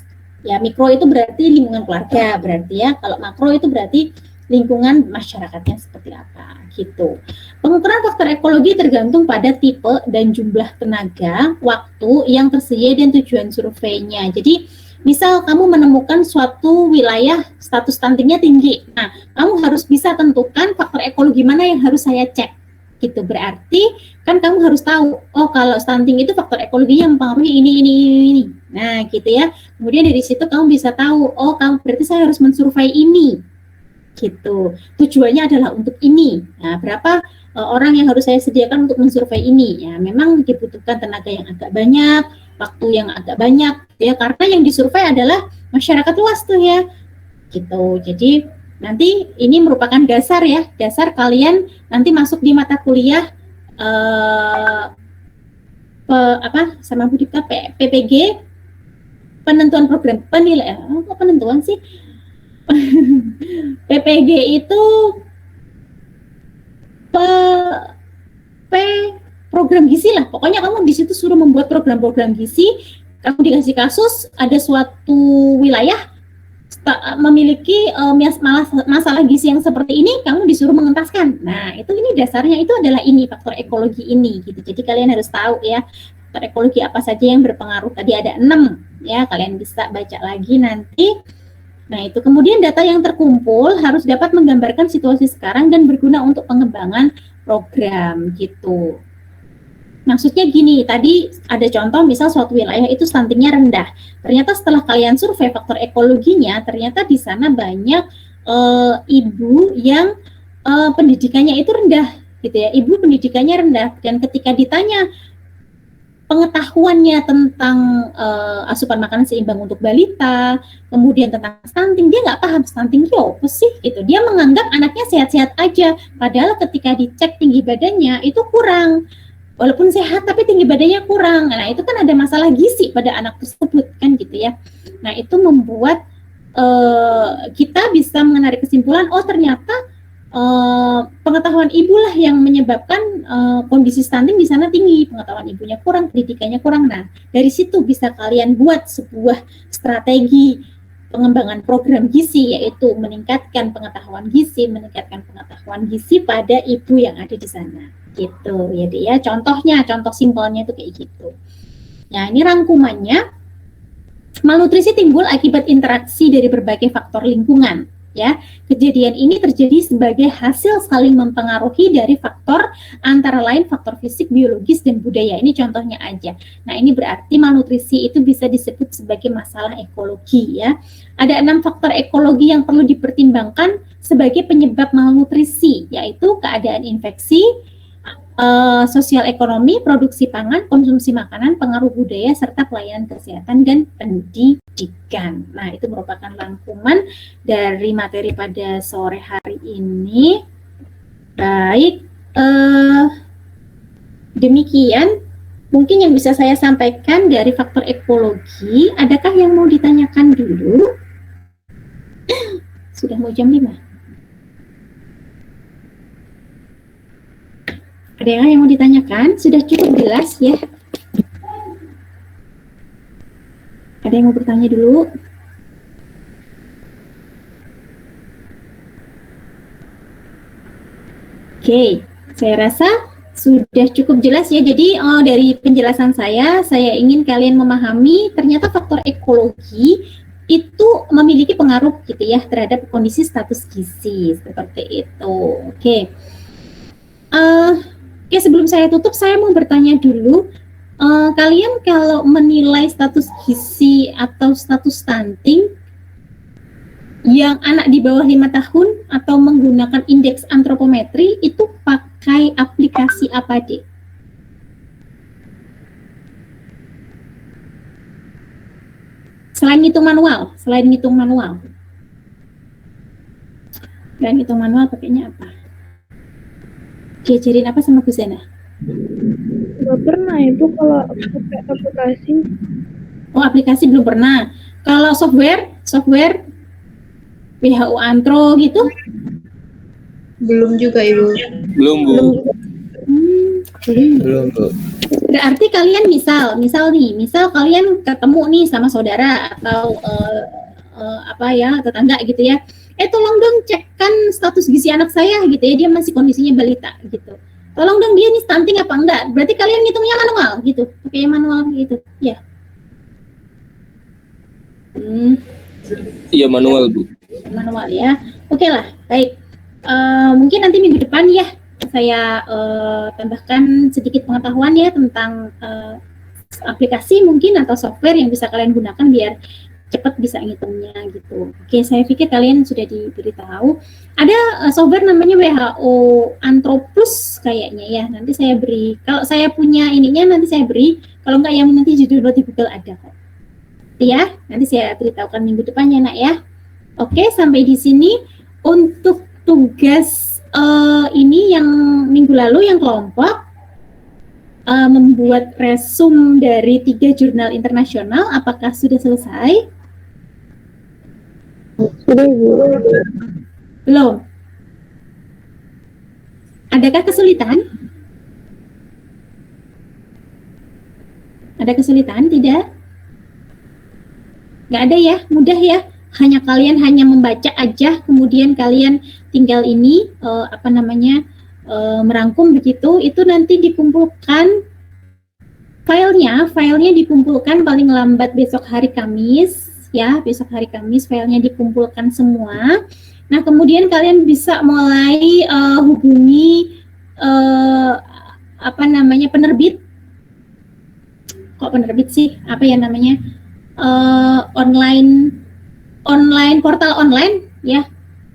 Ya, mikro itu berarti lingkungan keluarga berarti ya. Kalau makro itu berarti lingkungan masyarakatnya seperti apa gitu. Pengukuran faktor ekologi tergantung pada tipe dan jumlah tenaga, waktu yang tersedia dan tujuan surveinya. Jadi misal kamu menemukan suatu wilayah status stuntingnya tinggi, nah kamu harus bisa tentukan faktor ekologi mana yang harus saya cek gitu. Berarti kan kamu harus tahu, oh kalau stunting itu faktor ekologi yang mempengaruhi ini. Nah gitu ya. Kemudian dari situ kamu bisa tahu, oh kamu berarti saya harus mensurvei ini gitu. Tujuannya adalah untuk ini. Nah, berapa orang yang harus saya sediakan untuk mensurvei ini? Ya, memang dibutuhkan tenaga yang agak banyak, waktu yang agak banyak, ya karena yang disurvei adalah masyarakat luas tuh ya, gitu. Jadi nanti ini merupakan dasar ya, dasar kalian nanti masuk di mata kuliah sama Bu Dipta PPG, penentuan program penilaian, penentuan sih. PPG itu program gizi lah. Pokoknya kamu di situ suruh membuat program-program gizi. Kamu dikasih kasus ada suatu wilayah memiliki masalah gizi yang seperti ini, kamu disuruh mengentaskan. Nah, ini dasarnya itu adalah ini faktor ekologi ini gitu. Jadi kalian harus tahu ya faktor ekologi apa saja yang berpengaruh. Tadi ada 6 ya, kalian bisa baca lagi nanti. Nah, itu kemudian data yang terkumpul harus dapat menggambarkan situasi sekarang dan berguna untuk pengembangan program gitu. Maksudnya gini, tadi ada contoh misal suatu wilayah itu stuntingnya rendah. Ternyata setelah kalian survei faktor ekologinya, ternyata di sana banyak ibu yang pendidikannya itu rendah gitu ya. Ibu pendidikannya rendah dan ketika ditanya pengetahuannya tentang asupan makanan seimbang untuk balita, kemudian tentang stunting, dia nggak paham stunting apa sih gitu. Dia menganggap anaknya sehat-sehat aja, padahal ketika dicek tinggi badannya itu kurang. Walaupun sehat tapi tinggi badannya kurang. Nah, itu kan ada masalah gizi pada anak tersebut kan gitu ya. Nah, itu membuat kita bisa menarik kesimpulan, oh ternyata pengetahuan ibu lah yang menyebabkan kondisi stunting di sana tinggi, pengetahuan ibunya kurang, pendidikannya kurang. Nah, dari situ bisa kalian buat sebuah strategi pengembangan program gizi, yaitu meningkatkan pengetahuan gizi pada ibu yang ada di sana. Gitu, jadi ya contoh simpelnya itu kayak gitu. Nah, ini rangkumannya. Malnutrisi timbul akibat interaksi dari berbagai faktor lingkungan. Ya, kejadian ini terjadi sebagai hasil saling mempengaruhi dari faktor antara lain faktor fisik, biologis, dan budaya. Ini contohnya aja. Nah, ini berarti malnutrisi itu bisa disebut sebagai masalah ekologi ya. Ada 6 faktor ekologi yang perlu dipertimbangkan sebagai penyebab malnutrisi, yaitu keadaan infeksi, sosial ekonomi, produksi pangan, konsumsi makanan, pengaruh budaya, serta pelayanan kesehatan dan pendidikan. Nah, itu merupakan rangkuman dari materi pada sore hari ini. Baik, demikian mungkin yang bisa saya sampaikan dari faktor ekologi. Adakah yang mau ditanyakan dulu? Sudah mau jam 5. Ada yang mau ditanyakan? Sudah cukup jelas ya? Ada yang mau bertanya dulu? Oke, saya rasa sudah cukup jelas ya. Jadi dari penjelasan saya ingin kalian memahami ternyata faktor ekologi itu memiliki pengaruh gitu ya terhadap kondisi status gizi seperti itu. Oke. Oke, sebelum saya tutup, saya mau bertanya dulu, kalian kalau menilai status gizi atau status stunting yang anak di bawah 5 tahun atau menggunakan indeks antropometri itu pakai aplikasi apa, Dek? Selain ngitung manual, pakainya apa? Diajarin apa sama Bu Zena? Belum pernah itu kalau pakai aplikasi. Oh, aplikasi belum pernah. Kalau software WHO Antro gitu? Belum juga, Ibu. Belum, Bu. Belum, Bu. Berarti kalian misal kalian ketemu nih sama saudara atau tetangga gitu ya. Tolong dong cekkan status gizi anak saya gitu ya, dia masih kondisinya balita gitu. Tolong dong dia nih stunting apa enggak. Berarti kalian ngitungnya manual gitu, pakai manual gitu ya. Iya, manual, Bu. Manual ya. Oke lah, baik. Mungkin nanti minggu depan ya saya tambahkan sedikit pengetahuan ya tentang aplikasi mungkin atau software yang bisa kalian gunakan biar cepat bisa ngitungnya gitu. Oke, saya pikir kalian sudah diberitahu. Ada software namanya WHO Anthropus kayaknya ya. Nanti saya beri. Kalau saya punya ininya nanti saya beri. Kalau enggak yang nanti judul di Google ada kok. Ya, nanti saya beritahukan minggu depannya nak ya. Oke, sampai di sini untuk tugas ini yang minggu lalu yang kelompok membuat resume dari 3 jurnal internasional. Apakah sudah selesai? Sudah, Bu. Belum. Adakah kesulitan? Ada kesulitan? Tidak? Nggak ada ya? Mudah ya? Hanya kalian hanya membaca aja, kemudian kalian tinggal ini merangkum begitu. Itu nanti dikumpulkan filenya dikumpulkan paling lambat besok hari Kamis ya, besok hari Kamis filenya dikumpulkan semua. Nah, kemudian kalian bisa mulai hubungi penerbit. Kok penerbit sih? Apa ya namanya? Online portal online ya.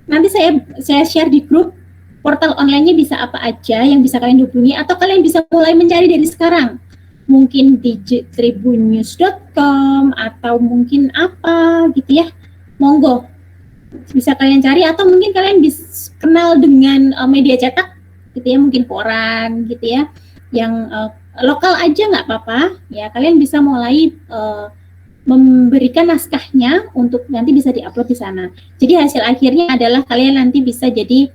Nanti saya share di grup portal online-nya bisa apa aja yang bisa kalian hubungi, atau kalian bisa mulai mencari dari sekarang. Mungkin di tribunnews.com atau mungkin apa gitu ya, monggo bisa kalian cari, atau mungkin kalian bisa kenal dengan media cetak gitu ya, mungkin koran gitu ya, yang lokal aja nggak apa-apa ya. Kalian bisa mulai memberikan naskahnya untuk nanti bisa diupload di sana. Jadi hasil akhirnya adalah kalian nanti bisa jadi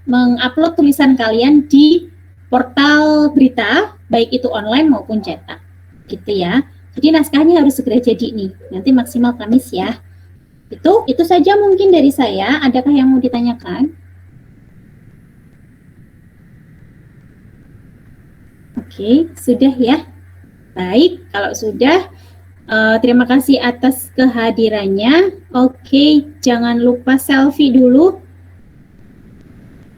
mengupload tulisan kalian di portal berita, baik itu online maupun cetak, gitu ya. Jadi naskahnya harus segera jadi nih, nanti maksimal Kamis ya. Itu saja mungkin dari saya. Adakah yang mau ditanyakan? Oke, sudah ya. Baik, kalau sudah, terima kasih atas kehadirannya. Oke, jangan lupa selfie dulu.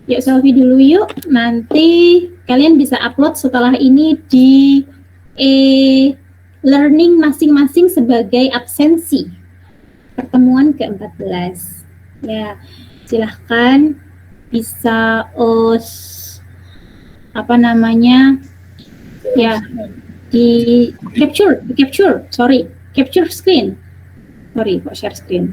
Yuk selfie dulu yuk, nanti kalian bisa upload setelah ini di e-learning masing-masing sebagai absensi pertemuan ke-14 ya. Silahkan bisa ya di capture screen, sorry kok share screen.